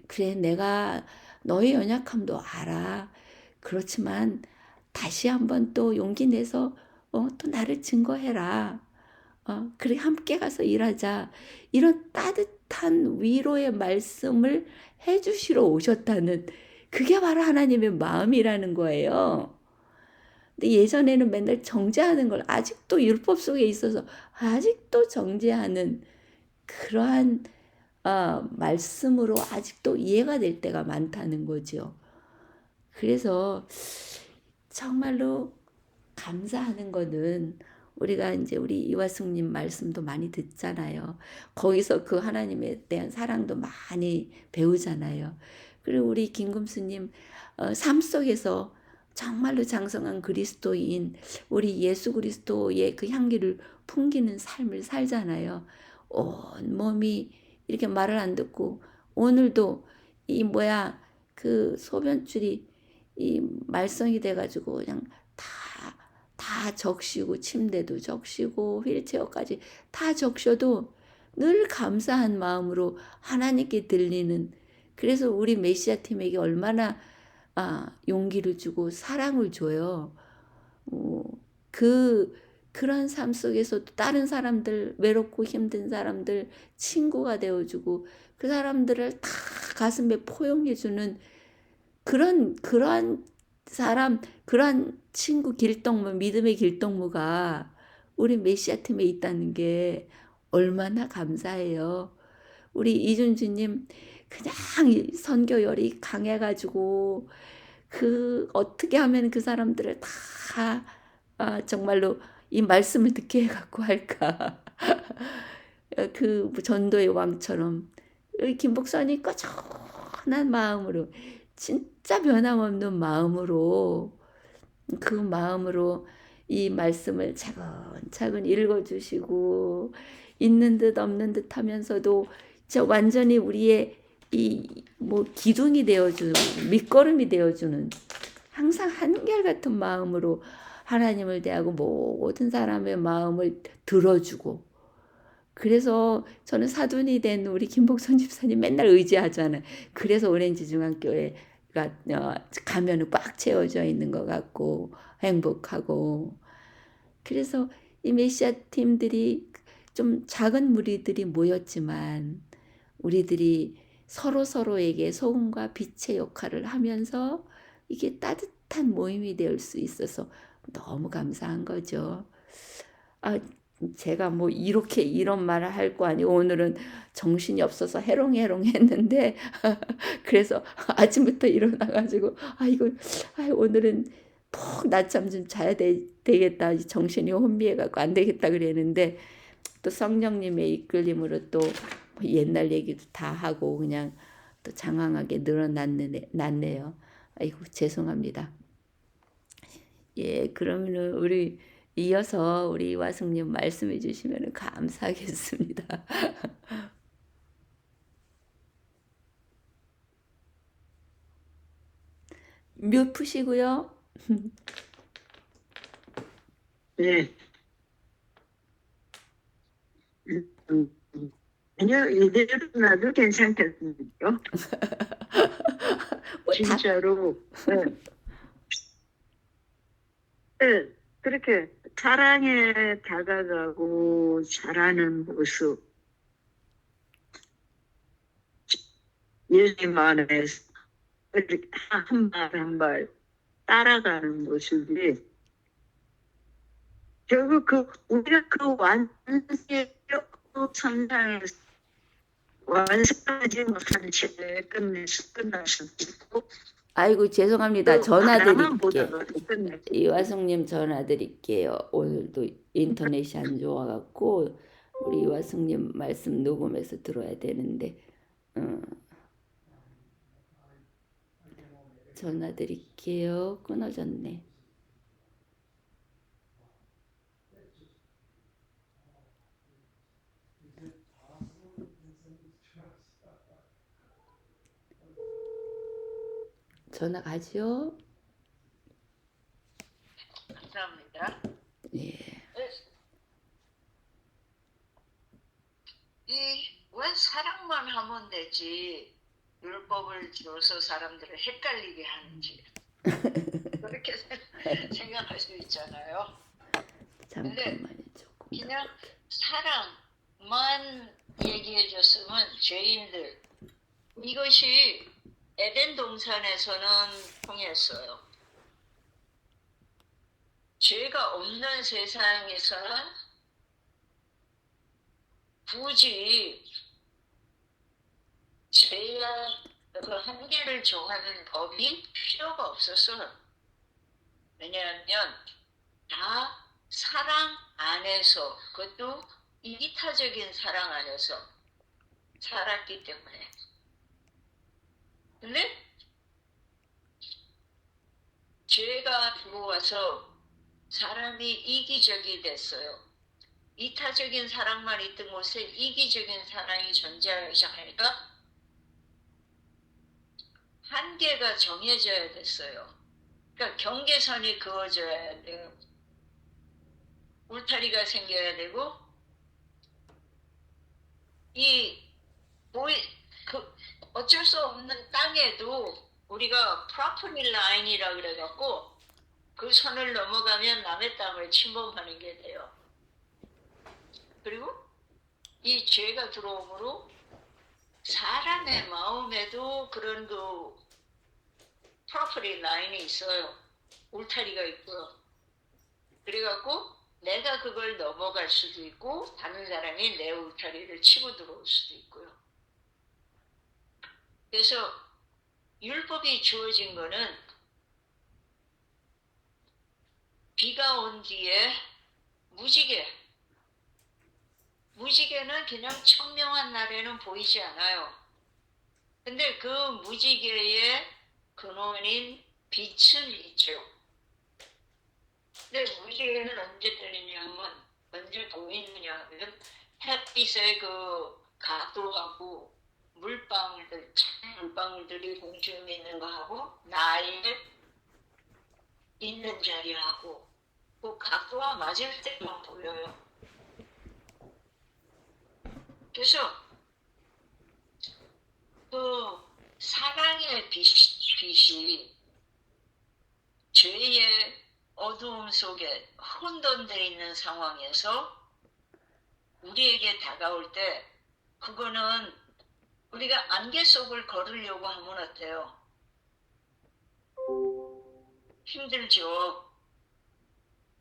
S1: 그래 내가 너의 연약함도 알아. 그렇지만 다시 한번 또 용기 내서 또 나를 증거해라. 그래 함께 가서 일하자. 이런 따뜻한 위로의 말씀을 해주시러 오셨다는 그게 바로 하나님의 마음이라는 거예요. 근데 예전에는 맨날 정죄하는 걸 아직도 율법 속에 있어서 아직도 정죄하는 그러한 말씀으로 아직도 이해가 될 때가 많다는 거죠. 그래서 정말로 감사하는 거는 우리가 이제 우리 이화숙님 말씀도 많이 듣잖아요. 거기서 그 하나님에 대한 사랑도 많이 배우잖아요. 그리고 우리 김금수님 삶 속에서 정말로 장성한 그리스도인 우리 예수 그리스도의 그 향기를 풍기는 삶을 살잖아요. 온 몸이 이렇게 말을 안 듣고 오늘도 그 소변줄이 이 말썽이 돼가지고 그냥 다 적시고 침대도 적시고 휠체어까지 다 적셔도 늘 감사한 마음으로 하나님께 들리는 그래서 우리 메시아 팀에게 얼마나 용기를 주고 사랑을 줘요. 그런 삶 속에서도 다른 사람들 외롭고 힘든 사람들 친구가 되어주고 그 사람들을 다 가슴에 포용해주는 그러한 사람 그러한 친구 길동무 믿음의 길동무가 우리 메시아 팀에 있다는 게 얼마나 감사해요. 우리 이준주님 그냥 선교열이 강해가지고 어떻게 하면 그 사람들을 다 정말로 이 말씀을 듣게 해갖고 할까. 그 전도의 왕처럼 김복선이 꺼져한 마음으로 진짜 변함없는 마음으로 그 마음으로 이 말씀을 차근차근 읽어주시고 있는 듯 없는 듯 하면서도 완전히 우리의 기둥이 되어주는 밑거름이 되어주는 항상 한결같은 마음으로 하나님을 대하고 모든 사람의 마음을 들어주고 그래서 저는 사돈이 된 우리 김복선 집사님 맨날 의지하잖아요. 그래서 오렌지 중앙교회가 가면은 꽉 채워져 있는 것 같고 행복하고 그래서 이 메시아 팀들이 좀 작은 무리들이 모였지만 우리들이 서로에게 소금과 빛의 역할을 하면서 이게 따뜻한 모임이 될 수 있어서 너무 감사한 거죠. 제가 이렇게 이런 말을 할 거 아니고 오늘은 정신이 없어서 해롱해롱 했는데 그래서 아침부터 일어나가지고 오늘은 푹 낮잠 좀 자야 되겠다. 정신이 혼미해갖고 안 되겠다 그랬는데 또 성령님의 이끌림으로 또 옛날 얘기도 다 하고 그냥 또 장황하게 났네요. 아이고 죄송합니다. 예, 그러면은 우리 이어서 우리 이화숙님 말씀해 주시면 감사하겠습니다. 뮤 푸시고요.
S2: 네. 아니요, 이대로 놔도 괜찮겠군요.
S1: 뭐
S2: 진짜로. 네. 네, 그렇게 사랑에 다가가고 잘하는 모습, 예수님 안에서 이렇게 한 발 한 발 따라가는 모습이 결국 우리가 그 완성의 성장에서 완성하지 못한 채 끝났을 때고
S1: 아이고 죄송합니다.
S2: 또
S1: 전화
S2: 하나만
S1: 드릴게.
S2: 보다가 끝냈고
S1: 이화숙님 전화 드릴게요. 오늘도 인터넷이 안 좋아갖고 우리 이화숙님 말씀 녹음해서 들어야 되는데 전화 드릴게요. 끊어졌네. 전화 가죠?
S2: 감사합니다.
S1: 예.
S2: 왜 사랑만 하면 되지 율법을 줘서 사람들을 헷갈리게 하는지 그렇게 생각할 수 있잖아요.
S1: 잠깐만요. 조금
S2: 그냥 사랑만 얘기해 줬으면 죄인들 이것이 에덴 동산에서는 통했어요. 죄가 없는 세상에서는 굳이 죄의 그 한계를 정하는 법이 필요가 없었어요. 왜냐하면 다 사랑 안에서 그것도 이타적인 사랑 안에서 살았기 때문에. 근데 죄가 들어와서 사람이 이기적이 됐어요. 이타적인 사랑만 있던 곳에 이기적인 사랑이 존재하기 시작하니까 한계가 정해져야 됐어요. 그러니까 경계선이 그어져야 돼요. 울타리가 생겨야 되고 어쩔 수 없는 땅에도 우리가 property line이라 그래갖고 그 선을 넘어가면 남의 땅을 침범하는 게 돼요. 그리고 이 죄가 들어오므로 사람의 마음에도 그런 property line이 있어요. 울타리가 있고요. 그래갖고 내가 그걸 넘어갈 수도 있고 다른 사람이 내 울타리를 치고 들어올 수도 있고요. 그래서 율법이 주어진 거는 비가 온 뒤에 무지개는 그냥 청명한 날에는 보이지 않아요. 근데 그 무지개의 근원인 빛은 있죠. 근데 무지개는 언제 들리냐면 언제 보이느냐 하면 햇빛의 그 각도하고 물방울들이 공중에 있는 거하고 나에 있는 자리하고 그 각도가 맞을 때만 보여요. 그래서 그 사랑의 빛이 죄의 어두움 속에 혼돈되어 있는 상황에서 우리에게 다가올 때 그거는 우리가 안개 속을 걸으려고 하면 어때요? 힘들죠.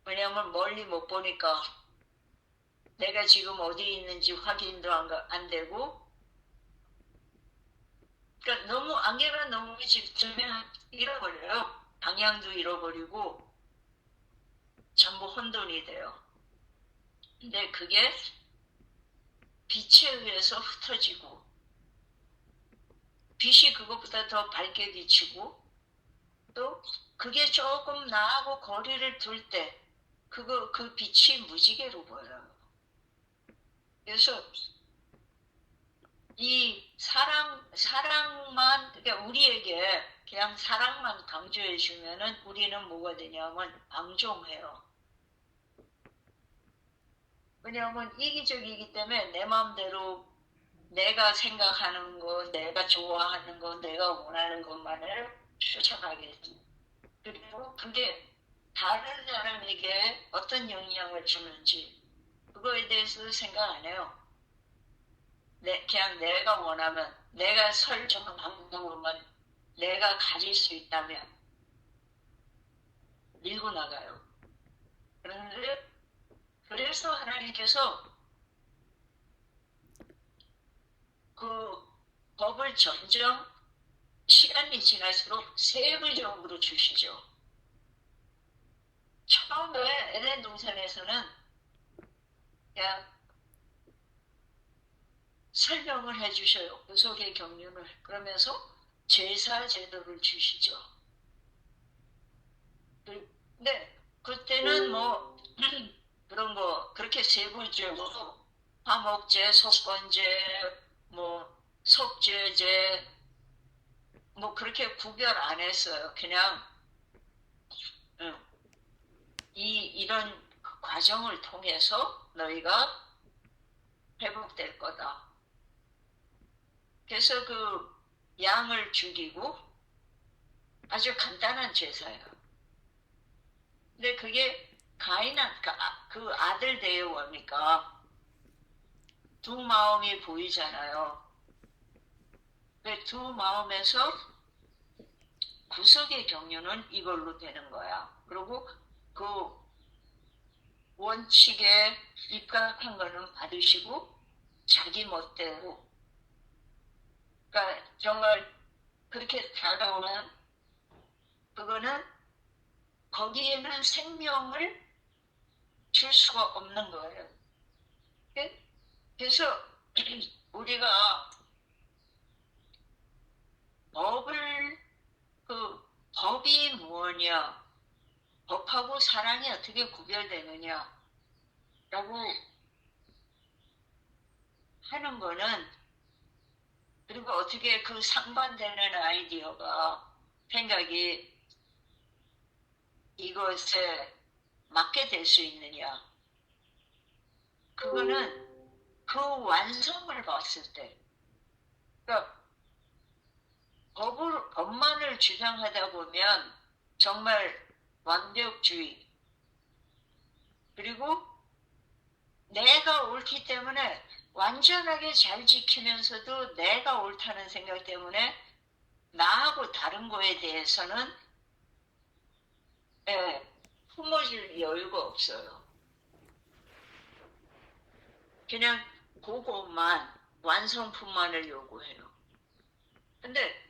S2: 왜냐하면 멀리 못 보니까 내가 지금 어디 있는지 확인도 안 되고 그러니까 안개가 너무 짙으면 잃어버려요. 방향도 잃어버리고 영혼이 돼요. 근데 그게 빛에 의해서 흩어지고 빛이 그것보다 더 밝게 비치고 또 그게 조금 나하고 거리를 둘 때 그 빛이 무지개로 보여요. 그래서 이 사랑만, 그러니까 우리에게 그냥 사랑만 강조해 주면은 우리는 뭐가 되냐면 방종해요. 왜냐하면 이기적이기 때문에 내 마음대로 내가 생각하는 거, 내가 좋아하는 거, 내가 원하는 것만을 쫓아가겠지. 그리고 그게 다른 사람에게 어떤 영향을 주는지 그거에 대해서 생각 안 해요. 그냥 내가 원하면 내가 설정한 방법으로만 내가 가질 수 있다면 밀고 나가요. 그런데 그래서 하나님께서 그 법을 점점 시간이 지날수록 세부적으로 주시죠. 처음에 에덴 동산에서는 그냥 설명을 해주셔요. 그 속의 경륜을. 그러면서 제사 제도를 주시죠. 근데 그때는 뭐 그런 거 그렇게 세부적으로 화목제, 속건제, 뭐 속죄제 뭐 그렇게 구별 안 했어요. 그냥 이런 과정을 통해서 너희가 회복될 거다. 그래서 그 양을 죽이고 아주 간단한 제사예요. 근데 그게 가인한 그 아들 대여원이니까 두 마음이 보이잖아요. 두 마음에서 구속의 경륜은 이걸로 되는 거야. 그리고 그 원칙에 입각한 거는 받으시고 자기 멋대로 그러니까 정말 그렇게 다가오는 그거는 거기에는 생명을 줄 수가 없는 거예요. 그래서 우리가 법이 무엇이냐, 법하고 사랑이 어떻게 구별되느냐라고 하는 거는 그리고 어떻게 그 상반되는 아이디어가 생각이 이것에 맞게 될 수 있느냐. 그거는 그 완성을 봤을 때, 그러니까 법만을 주장하다 보면 정말 완벽주의, 그리고 내가 옳기 때문에 완전하게 잘 지키면서도 내가 옳다는 생각 때문에 나하고 다른 거에 대해서는 품어줄 여유가 없어요. 그냥 그것만 완성품만을 요구해요. 근데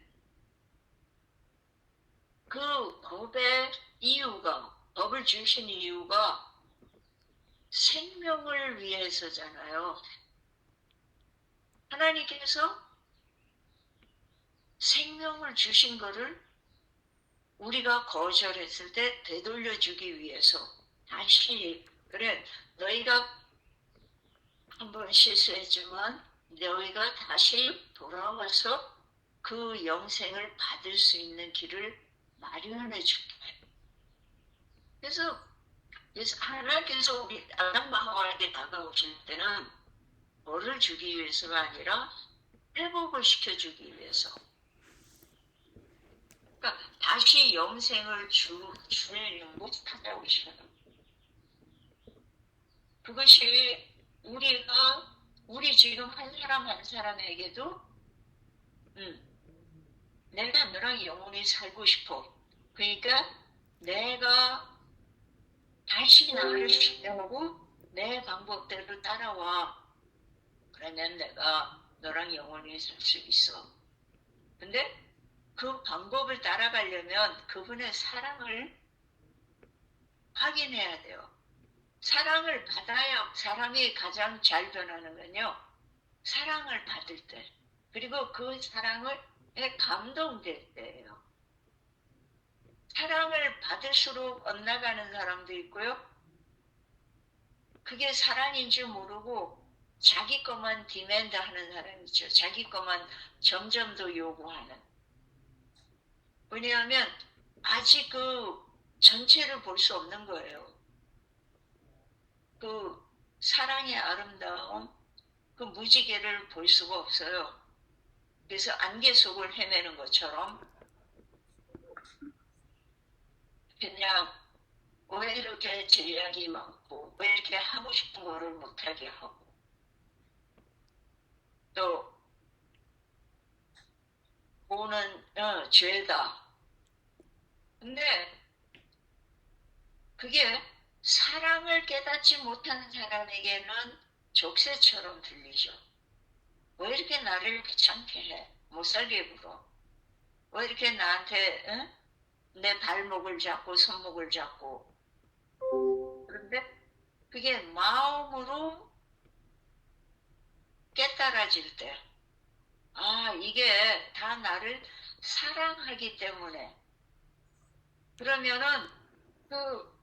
S2: 그 법의 이유가 법을 주신 이유가 생명을 위해서잖아요. 하나님께서 생명을 주신 거를 우리가 거절했을 때 되돌려주기 위해서 다시 그래 너희가 한번 실수했지만 너희가 다시 돌아와서 그 영생을 받을 수 있는 길을 마련해 줄게. 그래서 하나님께서 우리 아담과 하와에게 다가오실 때는 뭐를 주기 위해서가 아니라 회복을 시켜주기 위해서. 그러니까 다시 영생을 주는 못 찾아오시는 그것이 우리 지금 한 사람 한 사람에게도 내가 너랑 영원히 살고 싶어. 그러니까 내가 다시 나를 신뢰하고 내 방법대로 따라와. 그러면 내가 너랑 영원히 살 수 있어. 근데 그 방법을 따라가려면 그분의 사랑을 확인해야 돼요. 사랑을 받아야 사람이 가장 잘 변하는 건요. 사랑을 받을 때. 그리고 그 사랑에 감동될 때예요. 사랑을 받을수록 엇나가는 사람도 있고요. 그게 사랑인지 모르고 자기 것만 디맨드 하는 사람이 있죠. 자기 것만 점점 더 요구하는. 왜냐하면 아직 그 전체를 볼 수 없는 거예요. 그 사랑의 아름다움, 그 무지개를 볼 수가 없어요. 그래서 안개 속을 헤매는 것처럼 그냥 왜 이렇게 제약이 많고 왜 이렇게 하고 싶은 거를 못하게 하고 또 오는 죄다. 근데 그게 사랑을 깨닫지 못하는 사람에게는 족쇄처럼 들리죠. 왜 이렇게 나를 귀찮게 해? 못 살게 굴어. 왜 이렇게 나한테 내 발목을 잡고 손목을 잡고. 그런데 그게 마음으로 깨달아질 때, 아, 이게 다 나를 사랑하기 때문에. 그러면은 그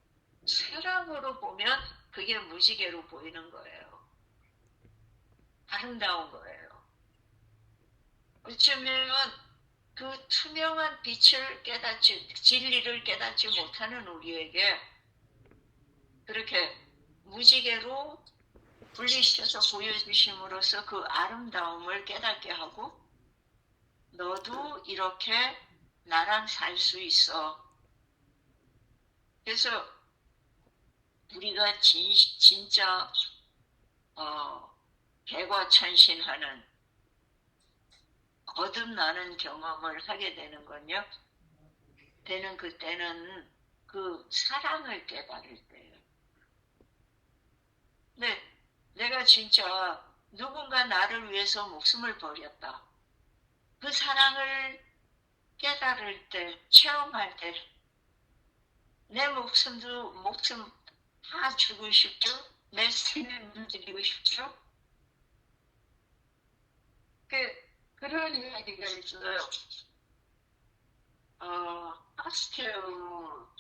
S2: 사랑으로 보면 그게 무지개로 보이는 거예요. 아름다운 거예요. 어쩌면 그 투명한 빛을 깨닫지, 진리를 깨닫지 못하는 우리에게 그렇게 무지개로 분리시켜서 보여주심으로써 그 아름다움을 깨닫게 하고 너도 이렇게 나랑 살 수 있어. 그래서 우리가 진짜 개과천신하는 거듭나는 경험을 하게 되는 건요. 되는 그때는 그 사랑을 깨달을 때예요. 근데 내가 진짜 누군가 나를 위해서 목숨을 버렸다. 그 사랑을 깨달을 때, 체험할 때, 내 목숨 다 주고 싶죠? 내 생을 물들이고 싶죠? 그런 이야기가 있어요.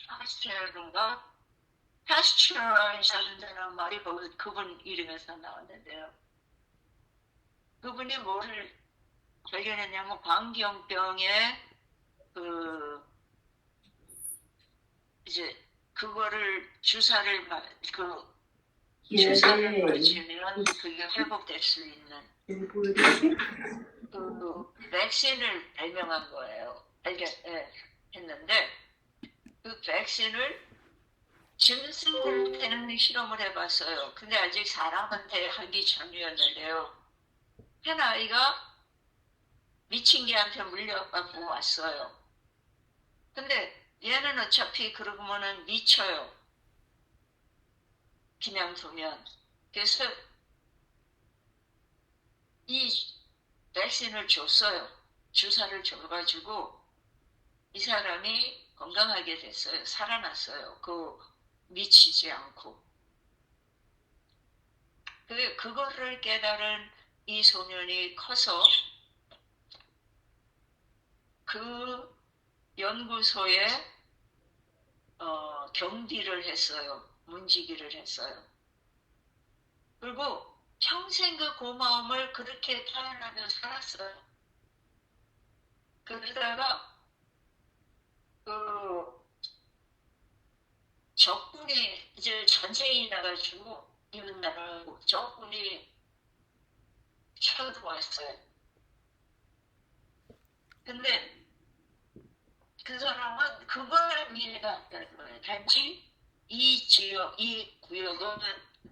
S2: 파스텔인가? 파스처라이즈라는 말이 그분 이름에서 나왔는데요. 그분이 뭐를 발견했냐면 광견병에 이제 그거를 주사를 맞으면 그게 회복될 수 있는 그 백신을 발명한 거예요. 했는데 그 백신을 짐승한테는 실험을 해봤어요. 근데 아직 사람한테 하기 전이었는데요. 한 아이가 미친 개한테 물려갖고 왔어요. 근데 얘는 어차피 그러면은 미쳐요. 그냥 두면. 그래서 이 백신을 줬어요. 주사를 줘가지고 이 사람이 건강하게 됐어요. 살아났어요. 미치지 않고. 그거를 깨달은 이 소년이 커서 그 연구소에 경비를 했어요. 문지기를 했어요. 그리고 평생 그 고마움을 그렇게 표현하며 살았어요. 그러다가 적군이 이제 전쟁이 나가지고 이웃 나라하고 적군이 쳐들어왔어요. 근데 그 사람은 그걸 이해가 안 되는 거예요. 단지 이 지역, 이 구역은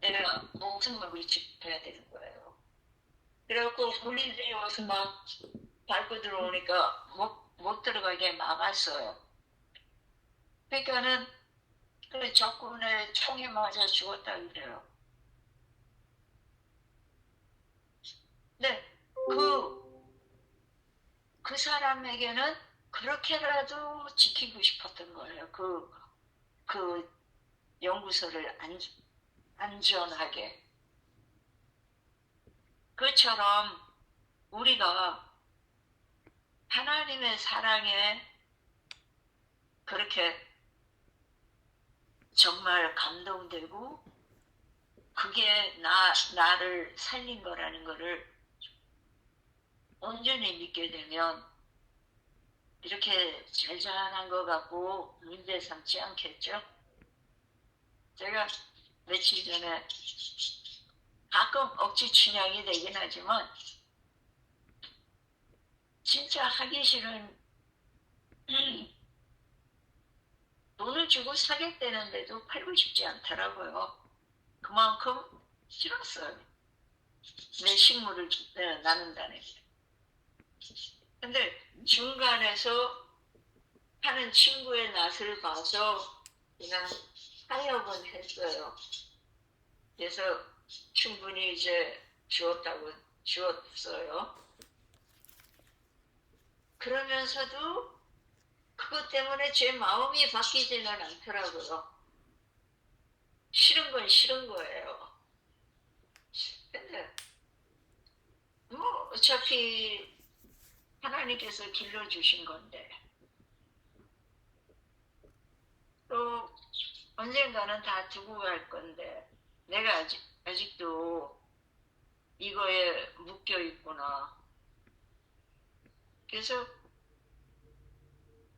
S2: 내가 목숨을 지켜야 되는 거예요. 그래갖고 군인들이 와서 막 밟고 들어오니까 못 들어가게 막았어요. 그러니까는 그 적군의 총에 맞아 죽었다 그래요. 근데 그 사람에게는 그렇게라도 지키고 싶었던 거예요. 그 연구소를 안전하게. 그처럼 우리가 하나님의 사랑에 그렇게 정말 감동되고 그게 나를 살린 거라는 거를 온전히 믿게 되면 이렇게 잘잘한 것 같고 문제 삼지 않겠죠? 제가 며칠 전에 가끔 억지 춘향이 되긴 하지만 진짜 하기 싫은 돈을 주고 사겠다는데도 팔고 싶지 않더라고요. 그만큼 싫었어요. 내 식물을 나눈다는 게. 근데 중간에서 하는 친구의 낯을 봐서 그냥 타협은 했어요. 그래서 충분히 이제 주었어요. 그러면서도 그것 때문에 제 마음이 바뀌지는 않더라고요. 싫은 건 싫은 거예요. 근데 뭐 어차피 하나님께서 길러주신 건데 또 언젠가는 다 두고 갈 건데 내가 아직도 이거에 묶여 있구나. 그래서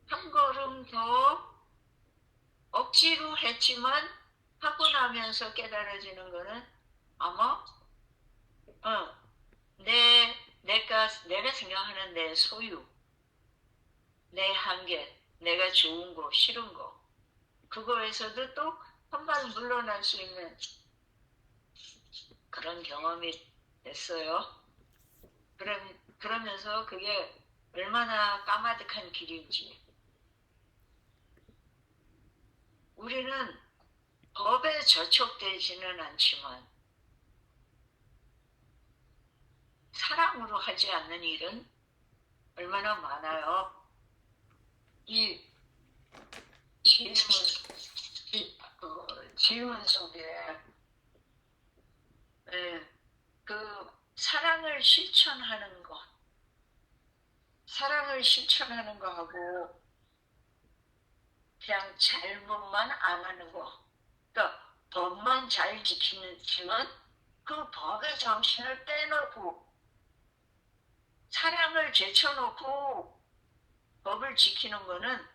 S2: 한 걸음 더 억지로 했지만 하고 나면서 깨달아지는 거는 아마 내가 생각하는 내 소유, 내 한계, 내가 좋은 거, 싫은 거 그거에서도 또 한 발 물러날 수 있는 그런 경험이 됐어요. 그러면서 그게 얼마나 까마득한 길인지. 우리는 법에 저촉되지는 않지만 사랑으로 하지 않는 일은 얼마나 많아요. 이 질문 속에 그 사랑을 실천하는 거하고 그냥 잘못만 안 하는 거. 그러니까 법만 잘 지키면 그 법의 정신을 빼놓고 사랑을 제쳐놓고 법을 지키는 거는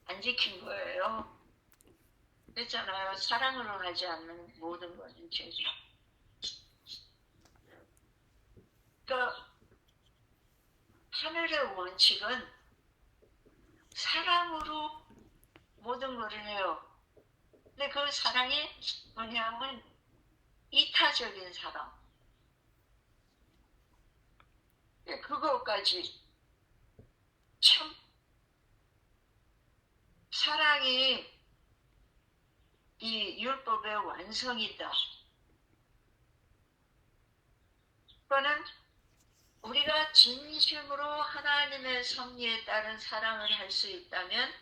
S2: 안 지킨 거예요. 그랬잖아요. 사랑으로 하지 않는 모든 것은 죄죠. 그러니까 하늘의 원칙은 사랑으로 모든 것을 해요. 근데 그 사랑이 뭐냐면 이타적인 사랑. 그거까지 참 사랑이 이 율법의 완성이다. 그거는 우리가 진심으로 하나님의 섭리에 따른 사랑을 할 수 있다면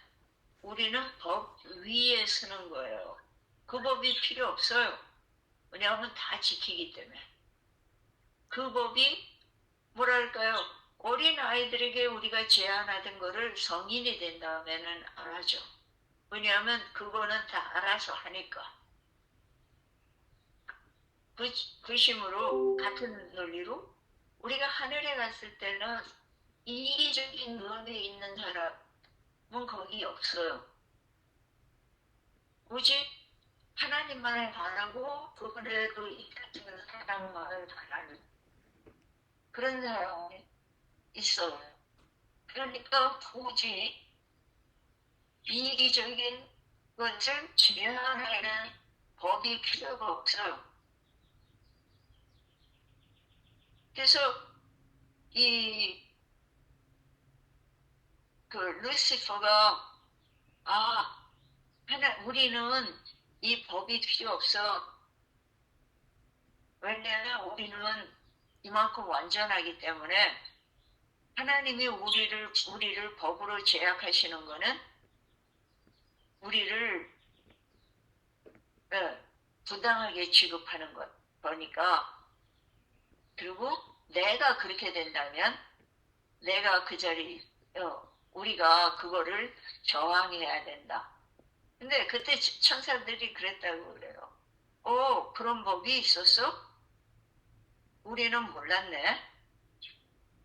S2: 우리는 법 위에 서는 거예요. 그 법이 필요 없어요. 왜냐하면 다 지키기 때문에. 그 법이 뭐랄까요? 어린 아이들에게 우리가 제안하던 거를 성인이 된 다음에는 안 하죠. 왜냐하면 그거는 다 알아서 하니까. 그 심으로 같은 논리로 우리가 하늘에 갔을 때는 이기적인 마음에 있는 사람은 거기 없어요. 오직 하나님만을 바라고 그분의 그 이타적인 사랑만을 바라는 그런 사람이 있어요. 그러니까 굳이 이기적인 것을 제한하는 법이 필요가 없어요. 그래서 루시퍼가 우리는 이 법이 필요 없어. 왜냐하면 우리는 이만큼 완전하기 때문에 하나님이 우리를 법으로 제약하시는 거는 우리를 부당하게 취급하는 거니까. 그리고 내가 그렇게 된다면 내가 그 자리 우리가 그거를 저항해야 된다. 근데 그때 천사들이 그랬다고 그래요. 그런 법이 있었어? 우리는 몰랐네.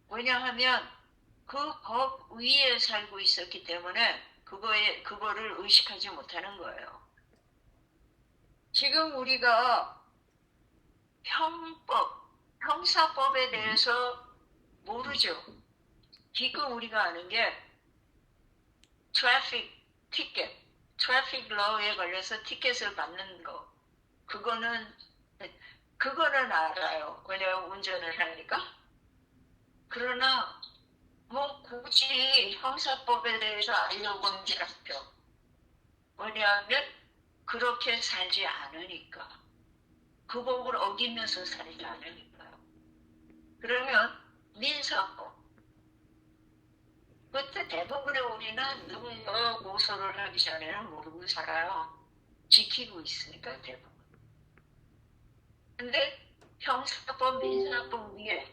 S2: 왜냐하면 그 법 위에 살고 있었기 때문에 그거를 의식하지 못하는 거예요. 지금 우리가 형사법에 대해서 모르죠. 지금 우리가 아는 게 트래픽 러에 걸려서 티켓을 받는 거. 그거는 알아요. 왜냐면 운전을 하니까. 그러나 뭐 굳이 형사법에 대해서 알려고 하지 않죠. 왜냐하면 그렇게 살지 않으니까. 그 법을 어기면서 살지 않으니까요. 그러면 민사법. 그때 대부분의 우리는 누군가 고소를 하기 전에는 모르고 살아요. 지키고 있으니까 대부분. 근데 형사법, 민사법 위에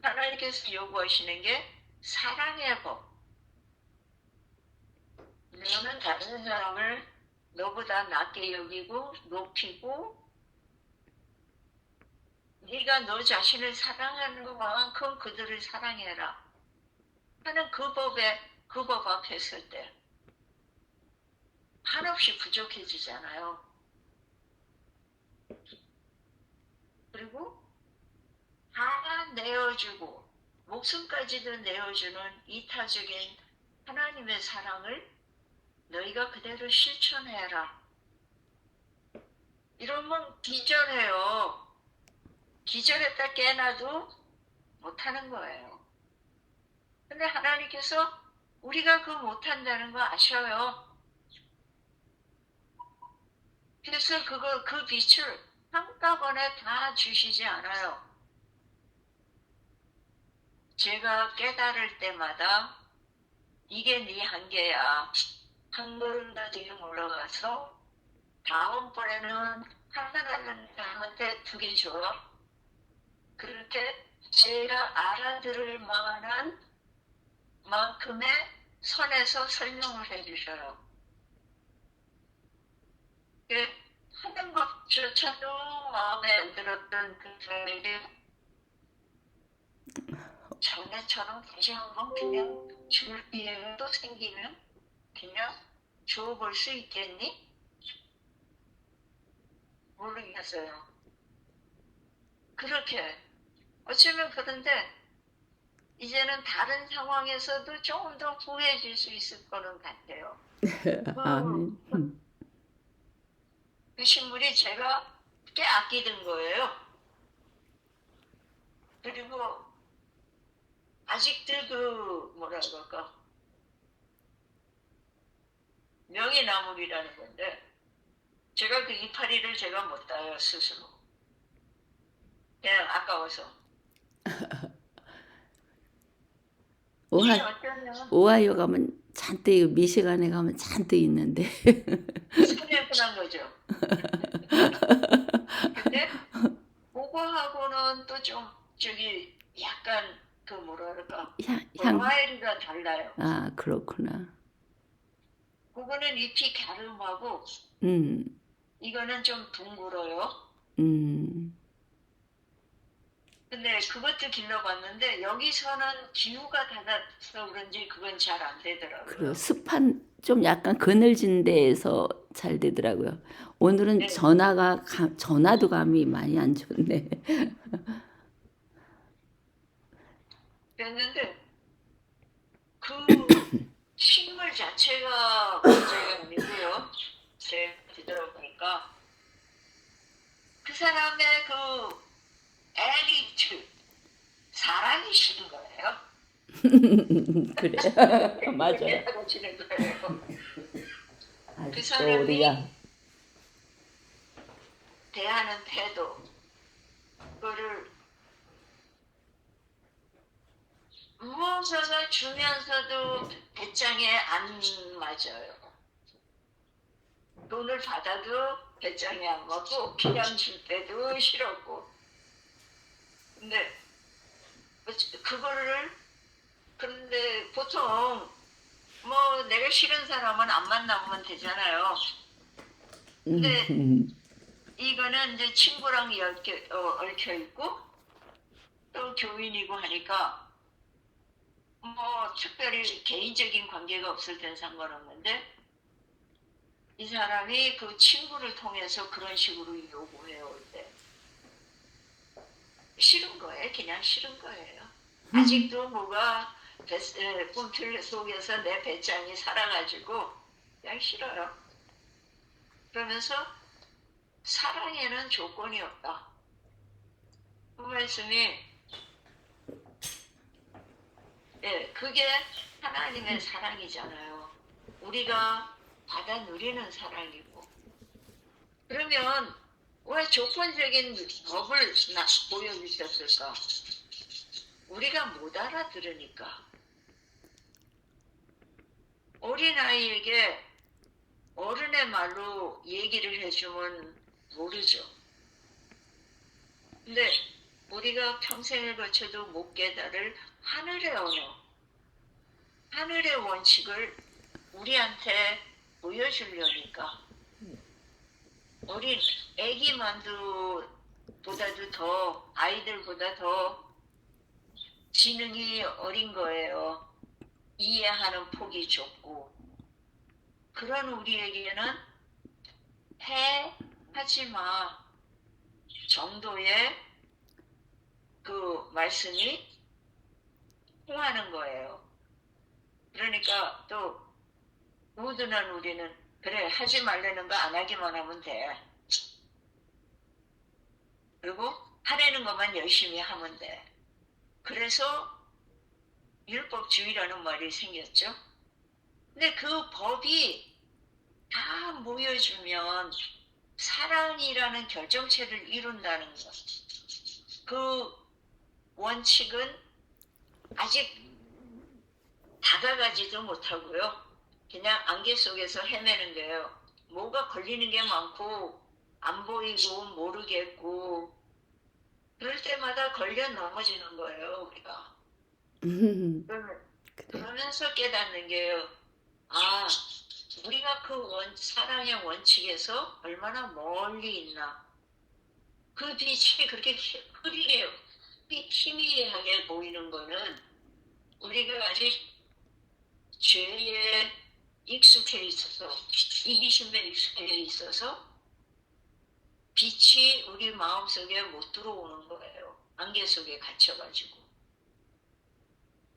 S2: 하나님께서 요구하시는 게 사랑의 법. 너는 다른 사람을 너보다 낮게 여기고 높이고 네가 너 자신을 사랑하는 것만큼 그들을 사랑해라 하는 그 법 앞에 설 때 한없이 부족해지잖아요. 그리고 다 내어주고 목숨까지도 내어주는 이타적인 하나님의 사랑을 너희가 그대로 실천해라. 이러면 기절해요. 기절했다 깨나도 못하는 거예요. 근데 하나님께서 우리가 그 못한다는 거 아셔요. 그래서 그 빛을 한꺼번에 다 주시지 않아요. 제가 깨달을 때마다 이게 네 한계야. 한 걸음 더 뒤로 올라가서 다음번에는 하나님한테 2개 줘. 그렇게 제가 알아들을 만한 만큼의 선에서 설명을 해주셔요. 하는 것조차도 마음에 안 들었던 그 사람에게 전에처럼 다시 한번 그냥 줄 기회도 생기면 그냥 줘볼 수 있겠니? 모르겠어요. 그렇게 어쩌면 그런데 이제는 다른 상황에서도 조금 더 후회해질 수 있을 거는 같아요.
S1: 아멘.
S2: 그 식물이 제가 꽤 아끼던 거예요. 그리고 아직도 뭐라 그럴까 명이나물이라는 건데 제가 그 이파리를 제가 못 따요 스스로. 그냥 아까워서.
S1: 오하,
S2: 이게 어쩌면
S1: 오하이오 가면 잔뜩, 미시간에 가면 잔뜩 있는데.
S2: 스크래프한 거죠. 근데 그거하고는 또 좀 저기 약간 그 뭐라 그럴까
S1: 향,
S2: 바이러리가 달라요.
S1: 그렇구나.
S2: 그거는 잎이 갸름하고
S1: 음,
S2: 이거는 좀 둥글어요.
S1: 음,
S2: 근데 그것도 길러봤는데 여기서는 기후가 달라서 그런지 그건 잘 안
S1: 그리고
S2: 되더라고요.
S1: 습한, 좀 약간 그늘진 데에서 잘 되더라고요. 오늘은
S2: 네,
S1: 전화도 감이 많이 안 좋네.
S2: 그랬는데 그 식물 자체가 문제가 아니고요. 제가 뒤돌아보니까 그 사람의 그 애리투 사랑이 싫은 거예요.
S1: 그래, 맞아요.
S2: 하고 지는 거예요. 그
S1: 아직도
S2: 사람이
S1: 우리가,
S2: 대하는 태도, 그거를 무엇을 주면서도 배짱에 안 맞아요. 돈을 돈을 받아도 배짱이 안 맞고 그냥 줄 때도 싫었고. 근데 그거를 근데 보통 뭐 내가 싫은 사람은 안 만나면 되잖아요. 근데 이거는 이제 친구랑 얽혀 있고 또 교인이고 하니까 뭐 특별히 개인적인 관계가 없을 땐 상관없는데 이 사람이 그 친구를 통해서 그런 식으로 요구해 올 때 싫은 거예요. 그냥 싫은 거예요. 아직도 뭐가 꿈틀 속에서 내 배짱이 살아가지고 그냥 싫어요. 그러면서 사랑에는 조건이 없다. 그 말씀이 그게 하나님의 사랑이잖아요. 우리가 받아 누리는 사랑이고. 그러면 왜 조건적인 법을 보여주셨을까? 우리가 못 알아들으니까. 어린아이에게 어른의 말로 얘기를 해주면 모르죠. 근데 우리가 평생을 거쳐도 못 깨달을 하늘의 언어, 하늘의 원칙을 우리한테 보여주려니까 어린 애기 만두보다도 더 아이들보다 더 지능이 어린 거예요. 이해하는 폭이 좁고 그런 우리에게는 하지 마 정도의 그 말씀이 통하는 거예요. 그러니까 또 우둔한 우리는 그래 하지 말라는 거 안 하기만 하면 돼. 그리고 하라는 것만 열심히 하면 돼. 그래서 율법주의라는 말이 생겼죠. 근데 그 법이 다 모여주면 사랑이라는 결정체를 이룬다는 것. 그 원칙은 아직 다가가지도 못하고요. 그냥 안개 속에서 헤매는 거예요. 뭐가 걸리는 게 많고 안 보이고 모르겠고 그럴 때마다 걸려 넘어지는 거예요. 우리가.
S1: 그래.
S2: 그러면서 깨닫는 게요. 아, 우리가 그 사랑의 원칙에서 얼마나 멀리 있나. 그 빛이 그렇게 흐리게 희미하게 보이는 거는 우리가 아직 죄에 익숙해 있어서 이기심에 익숙해 있어서 빛이 우리 마음속에 못 들어오는 거예요. 안개 속에 갇혀가지고.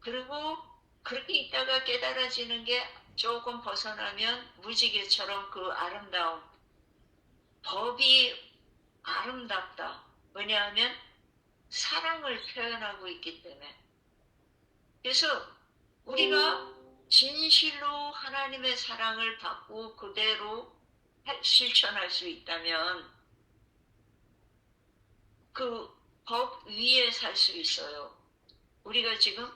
S2: 그리고 그렇게 있다가 깨달아지는 게 조금 벗어나면 무지개처럼 그 아름다움. 법이 아름답다. 왜냐하면 사랑을 표현하고 있기 때문에. 그래서 우리가 진실로 하나님의 사랑을 받고 그대로 실천할 수 있다면 그 법 위에 살 수 있어요. 우리가 지금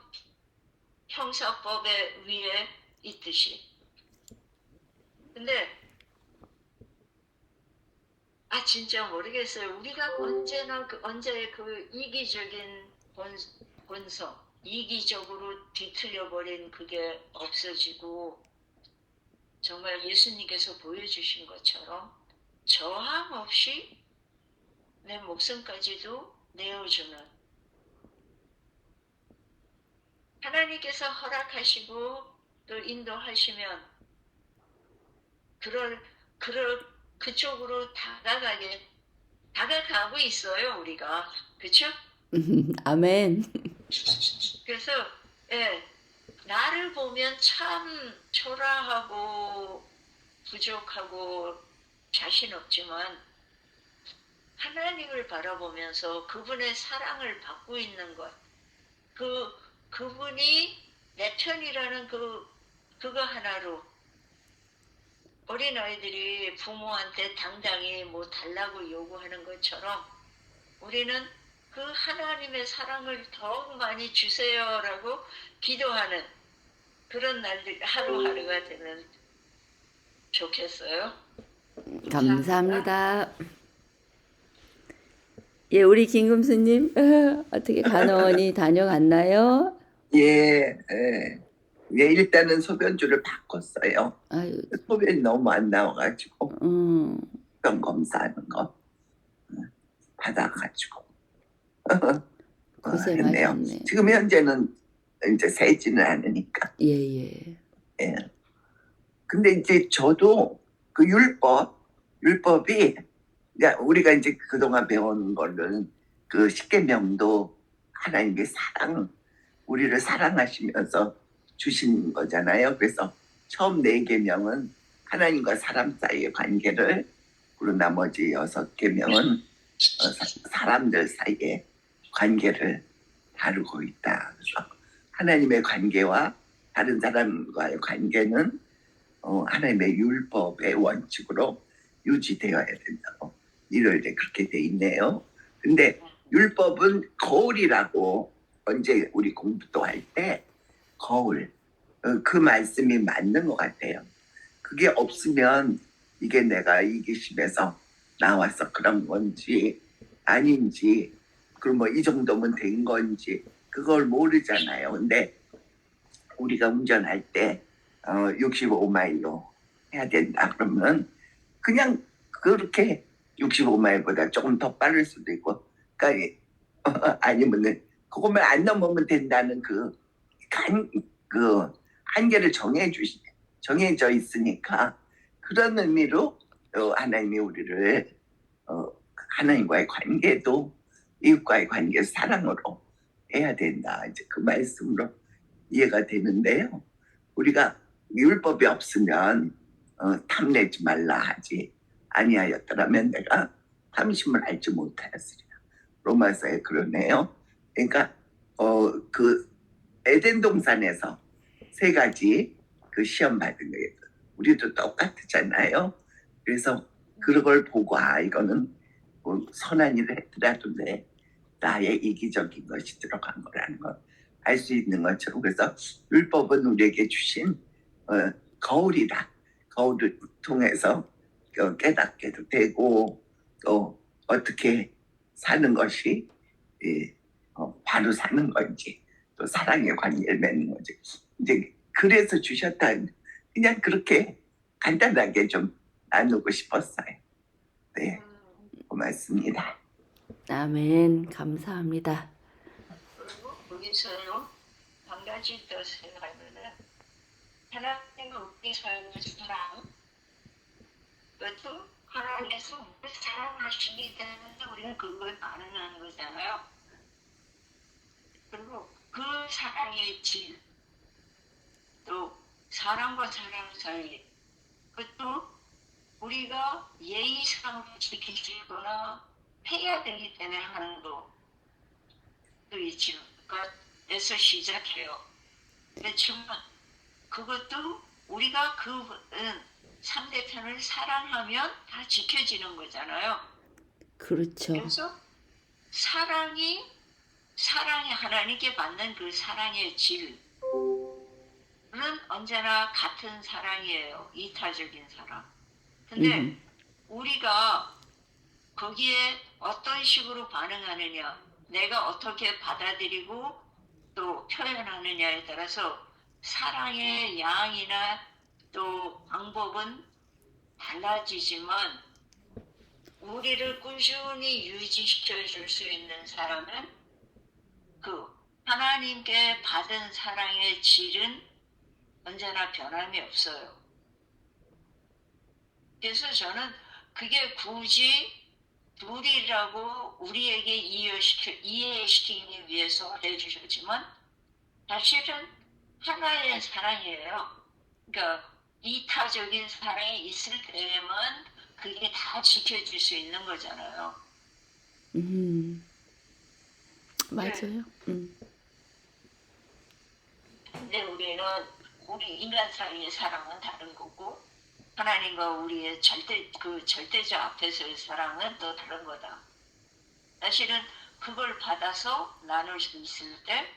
S2: 형사법의 위에 있듯이. 근데 진짜 모르겠어요. 우리가 언제나 언제 그 이기적인 본성, 이기적으로 뒤틀려 버린 그게 없어지고 정말 예수님께서 보여주신 것처럼 저항 없이 내 목숨까지도 내어주는 하나님께서 허락하시고 또 인도하시면 그쪽으로 다가가고 있어요, 우리가. 그쵸?
S1: 아멘.
S2: 그래서, 나를 보면 참 초라하고 부족하고 자신 없지만, 하나님을 바라보면서 그분의 사랑을 받고 있는 것. 그분이 내 편이라는 그거 하나로 어린아이들이 부모한테 당당히 뭐 달라고 요구하는 것처럼 우리는 그 하나님의 사랑을 더욱 많이 주세요라고 기도하는 그런 날들 하루하루가 되면 좋겠어요. 감사합니다.
S1: 감사합니다. 예, 우리 김금수님, 어떻게 간호원이 다녀갔나요?
S3: 예, 예. 예, 일단은 소변줄을 바꿨어요.
S1: 아유,
S3: 소변이 너무 안 나와가지고 소변 검사하는 거 받아가지고 했네요.
S1: 고생하셨네.
S3: 지금 현재는 이제 새지는 않으니까.
S1: 예, 예.
S3: 예. 근데 이제 저도 그 율법이 그러니까 우리가 이제 그동안 배운 거는 그 십계명도 하나님의 사랑, 우리를 사랑하시면서 주신 거잖아요. 그래서 처음 4계명은 하나님과 사람 사이의 관계를, 그리고 나머지 6계명은 사람들 사이의 관계를 다루고 있다. 그래서 하나님의 관계와 다른 사람과의 관계는 하나님의 율법의 원칙으로 유지되어야 된다고 1월에 그렇게 돼 있네요. 근데 율법은 거울이라고 언제 우리 공부도 할 때 거울 그 말씀이 맞는 것 같아요. 그게 없으면 이게 내가 이기심에서 나와서 그런 건지 아닌지, 그럼 뭐 이 정도면 된 건지 그걸 모르잖아요. 근데 우리가 운전할 때 65마일로 해야 된다 그러면 그냥 그렇게 65마일보다 조금 더 빠를 수도 있고, 그러니까 아니면은 그거만 안 넘으면 된다는 그 한계를 정해져 있으니까, 그런 의미로 하나님이 우리를 하나님과의 관계도 이웃과의 관계 사랑으로 해야 된다. 이제 그 말씀으로 이해가 되는데요. 우리가 율법이 없으면 탐내지 말라 하지 아니하였더라면 내가 탐심을 알지 못하였으리라. 로마서에 그러네요. 그러니까 그 에덴 동산에서 3가지 그 시험 받은 거예요. 우리도 똑같잖아요. 그래서 그걸 보고 이거는 뭐 선한 일을 했더라도 나의 이기적인 것이 들어간 거라는 걸 알 수 있는 것처럼, 그래서 율법은 우리에게 주신 거울이다. 거울을 통해서 깨닫게도 되고, 또 어떻게 사는 것이 바로 사는 건지, 또 사랑의 관계를 맺는 건지, 이제 그래서 주셨다. 그냥 그렇게 간단하게 좀 나누고 싶었어요. 네, 고맙습니다.
S1: 아멘. 감사합니다.
S2: 그리고 거기서요 한 가지 더 생각하면은 하나님은 우리 삶의 사랑, 그것도 하나님께서 우리 사랑하시기 때문에 우리는 그걸 반응하는 거잖아요. 그리고 그 사랑의 질, 또 사랑과 사랑 사이, 그것도 우리가 예의상으로 지키거나 해야 되기 때문에 하는 것도 있지만 에서 시작해요. 그렇지만 그것도 우리가 그 상대편을 사랑하면 다 지켜지는 거잖아요.
S1: 그렇죠.
S2: 그래서 사랑이 하나님께 받는 그 사랑의 질은 언제나 같은 사랑이에요. 이타적인 사랑. 근데 우리가 거기에 어떤 식으로 반응하느냐, 내가 어떻게 받아들이고 또 표현하느냐에 따라서 사랑의 양이나 또 방법은 달라지지만 우리를 꾸준히 유지시켜 줄 수 있는 사람은 그 하나님께 받은 사랑의 질은 언제나 변함이 없어요. 그래서 저는 그게 굳이 둘이라고 우리에게 이해시키기 위해서 해주셨지만 사실은 하나의 사랑이에요. 그러니까 이타적인 사랑이 있을 때에만 그게 다 지켜질 수 있는 거잖아요.
S1: 맞아요.
S2: 근데 우리 인간 사이의 사랑은 다른 거고 하나님과 우리의 절대자 앞에서의 사랑은 또 다른 거다. 사실은 그걸 받아서 나눌 수 있을 때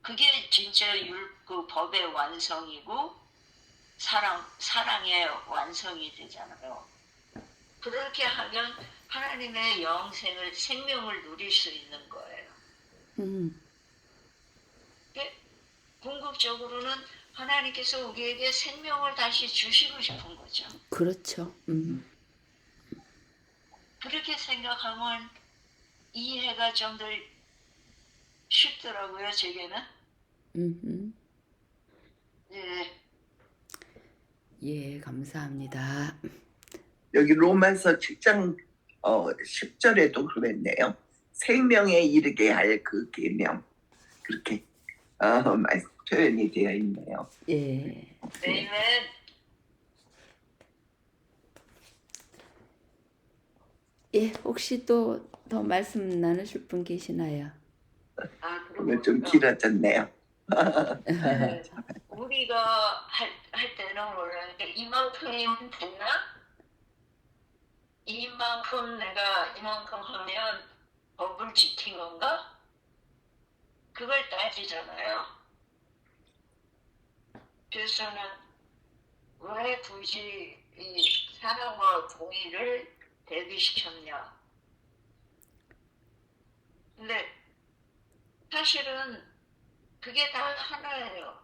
S2: 그게 진짜 그 법의 완성이고 사랑의 완성이 되잖아요. 그렇게 하면 하나님의 영생을 생명을 누릴 수 있는 거예요. 궁극적으로는 하나님께서 우리에게 생명을 다시 주시고 싶은 거죠.
S1: 그렇죠.
S2: 그렇게 생각하면 이해가 좀 더 쉽더라고요, 제게는. 예.
S1: 예, 감사합니다.
S3: 여기 로마서 7장 10절에도 그랬네요. 생명에 이르게 할 그 계명 그렇게 표현이 되어 있네요.
S1: 예.
S2: 아멘.
S1: 예, 혹시 또 더 말씀 나누실 분 계시나요?
S3: 오늘 좀 길어졌네요.
S2: 네. 우리가 할 때는 몰라요. 이만큼이면 됐나? 이만큼 내가 이만큼 하면 법을 지킨 건가? 그걸 따지잖아요. 그래서는 왜 굳이 이 사랑과 공의를 대비시켰냐? 근데 사실은 그게 다 하나예요.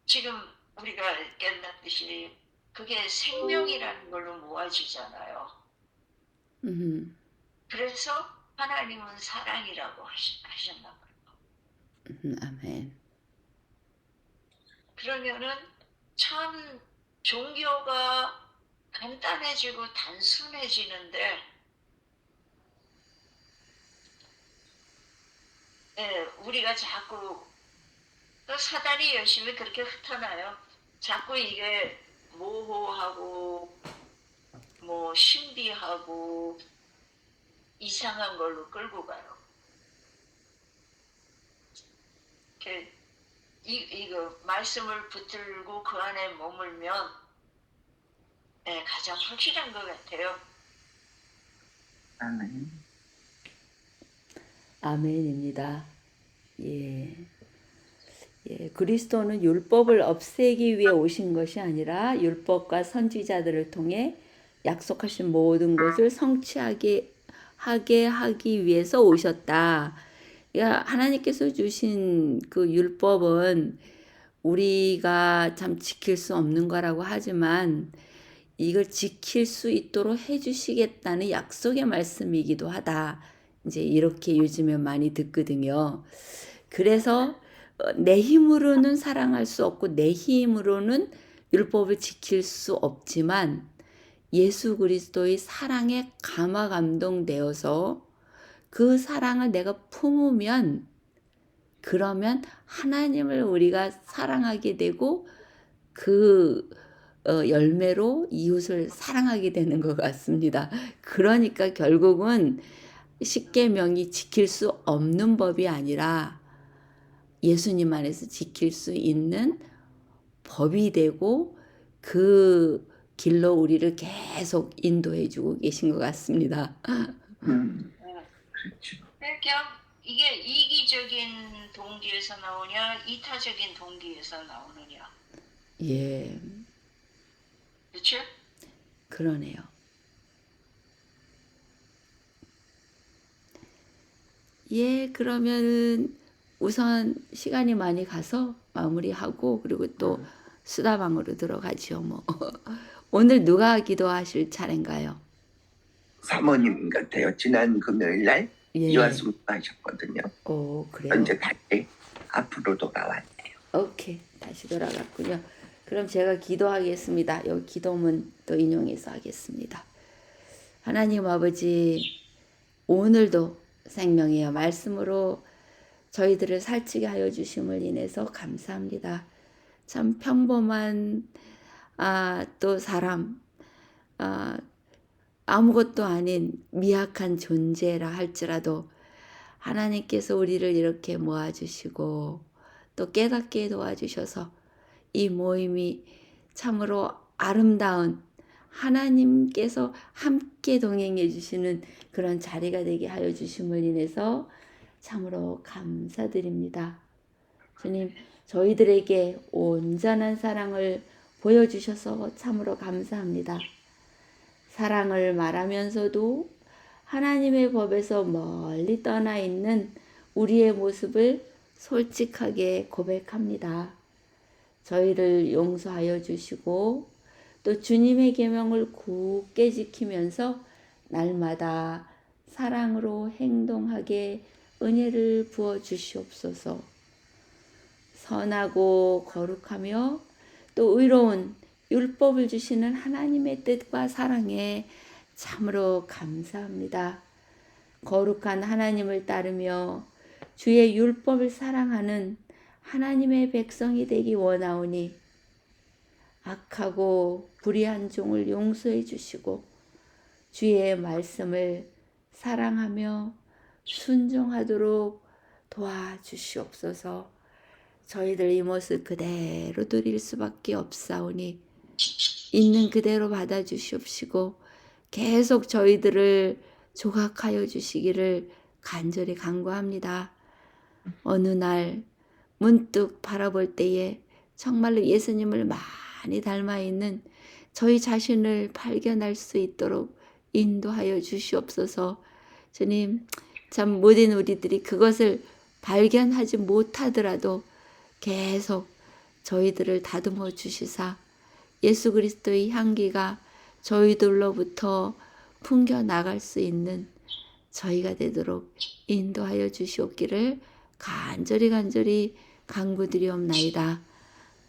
S2: 지금 우리가 깨닫듯이 그게 생명이라는 걸로 모아지잖아요. 그래서 하나님은 사랑이라고 하셨나 봐요.
S1: 아멘.
S2: 그러면은 참 종교가 간단해지고 단순해지는데, 예, 우리가 자꾸 또 사단이 열심히 그렇게 흩어나요. 자꾸 이게 모호하고 뭐 신비하고 이상한 걸로 끌고 가요. 이거 말씀을 붙들고 그 안에 머물면 가장 확실한 것 같아요.
S3: 아멘.
S1: 아멘입니다. 예. 예, 그리스도는 율법을 없애기 위해 오신 것이 아니라 율법과 선지자들을 통해 약속하신 모든 것을 성취하게 하기 위해서 오셨다. 그러니까 하나님께서 주신 그 율법은 우리가 참 지킬 수 없는 거라고 하지만 이걸 지킬 수 있도록 해주시겠다는 약속의 말씀이기도 하다. 이제 이렇게 요즘에 많이 듣거든요. 그래서 내 힘으로는 사랑할 수 없고 내 힘으로는 율법을 지킬 수 없지만 예수 그리스도의 사랑에 감화 감동되어서 그 사랑을 내가 품으면 그러면 하나님을 우리가 사랑하게 되고 그 열매로 이웃을 사랑하게 되는 것 같습니다. 그러니까 결국은 십계명이 지킬 수 없는 법이 아니라 예수님 안에서 지킬 수 있는 법이 되고 그 길로 우리를 계속 인도해 주고 계신 것 같습니다.
S3: 그렇죠.
S2: 그냥 이게 이기적인 동기에서 나오냐 이타적인 동기에서 나오느냐.
S1: 예,
S2: 그렇죠?
S1: 그러네요. 예, 그러면은 우선 시간이 많이 가서 마무리하고 그리고 또 수다방으로 들어가죠. 뭐 오늘 누가 기도하실 차례인가요?
S3: 사모님 같아요. 지난 금요일 날
S1: 예.
S3: 유아숙 하셨거든요.
S1: 오, 그래요.
S3: 이제 다시 앞으로 돌아왔네요.
S1: 오케이, 다시 돌아갔군요. 그럼 제가 기도하겠습니다. 여기 기도문 또 인용해서 하겠습니다. 하나님 아버지, 오늘도 생명의 말씀으로 저희들을 살찌게 하여 주심을 인해서 감사합니다. 참 평범한 또 사람, 아무것도 아닌 미약한 존재라 할지라도 하나님께서 우리를 이렇게 모아주시고 또 깨닫게 도와주셔서 이 모임이 참으로 아름다운 하나님께서 함께 동행해 주시는 그런 자리가 되게 하여 주심을 인해서 참으로 감사드립니다. 주님, 저희들에게 온전한 사랑을 보여주셔서 참으로 감사합니다. 사랑을 말하면서도 하나님의 법에서 멀리 떠나 있는 우리의 모습을 솔직하게 고백합니다. 저희를 용서하여 주시고 또 주님의 계명을 굳게 지키면서 날마다 사랑으로 행동하게 은혜를 부어 주시옵소서. 선하고 거룩하며 또 의로운 율법을 주시는 하나님의 뜻과 사랑에 참으로 감사합니다. 거룩한 하나님을 따르며 주의 율법을 사랑하는 하나님의 백성이 되기 원하오니 악하고 불의한 종을 용서해 주시고 주의 말씀을 사랑하며 순종하도록 도와주시옵소서. 저희들 이 모습 그대로 드릴 수밖에 없사오니 있는 그대로 받아주시옵시고 계속 저희들을 조각하여 주시기를 간절히 간구합니다. 어느 날 문득 바라볼 때에 정말로 예수님을 많이 닮아 있는 저희 자신을 발견할 수 있도록 인도하여 주시옵소서. 주님, 참 모든 우리들이 그것을 발견하지 못하더라도 계속 저희들을 다듬어 주시사 예수 그리스도의 향기가 저희들로부터 풍겨 나갈 수 있는 저희가 되도록 인도하여 주시옵기를 간절히 간구드리옵나이다.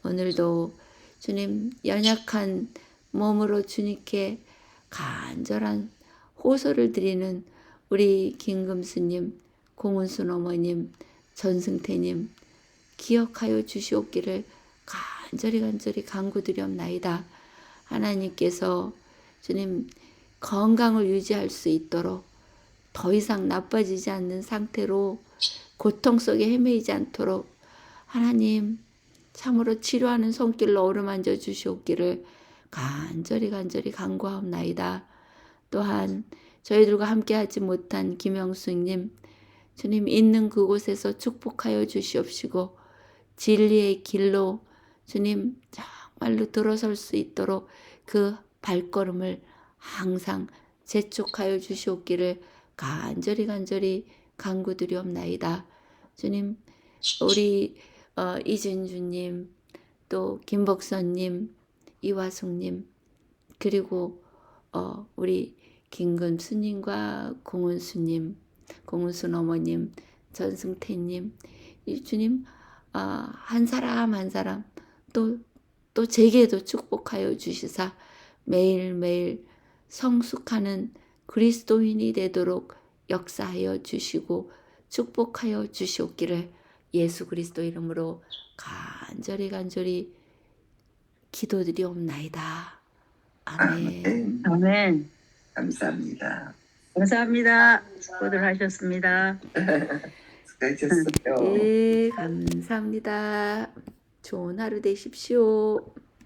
S1: 오늘도 주님 연약한 몸으로 주님께 간절한 호소를 드리는 우리 김금수님, 공은순 어머님, 전승태님 기억하여 주시옵기를 간절히 간구드리옵나이다. 하나님께서 주님 건강을 유지할 수 있도록 더 이상 나빠지지 않는 상태로 고통 속에 헤매이지 않도록 하나님 참으로 치료하는 손길로 어루만져 주시옵기를 간절히 간구하옵나이다. 또한 저희들과 함께하지 못한 김영숙님, 주님 있는 그곳에서 축복하여 주시옵시고 진리의 길로 주님 정말로 들어설 수 있도록 그 발걸음을 항상 재촉하여 주시옵기를 간절히 간구드리옵나이다. 주님 우리 이진주님 또 김복선님 이화숙님 그리고 우리 김금수님과 공은수님 공은순 어머님 전승태님 이 주님 한 사람 한 사람 또 제게도 축복하여 주시사 매일매일 성숙하는 그리스도인이 되도록 역사하여 주시고 축복하여 주시옵기를 예수 그리스도 이름으로 간절히 기도드리옵나이다. 아멘.
S4: 아멘.
S3: 감사합니다.
S4: 감사합니다. 수고들 하셨습니다.
S3: 수고하셨어요.
S1: 네, 감사합니다. 좋은 하루 되십시오.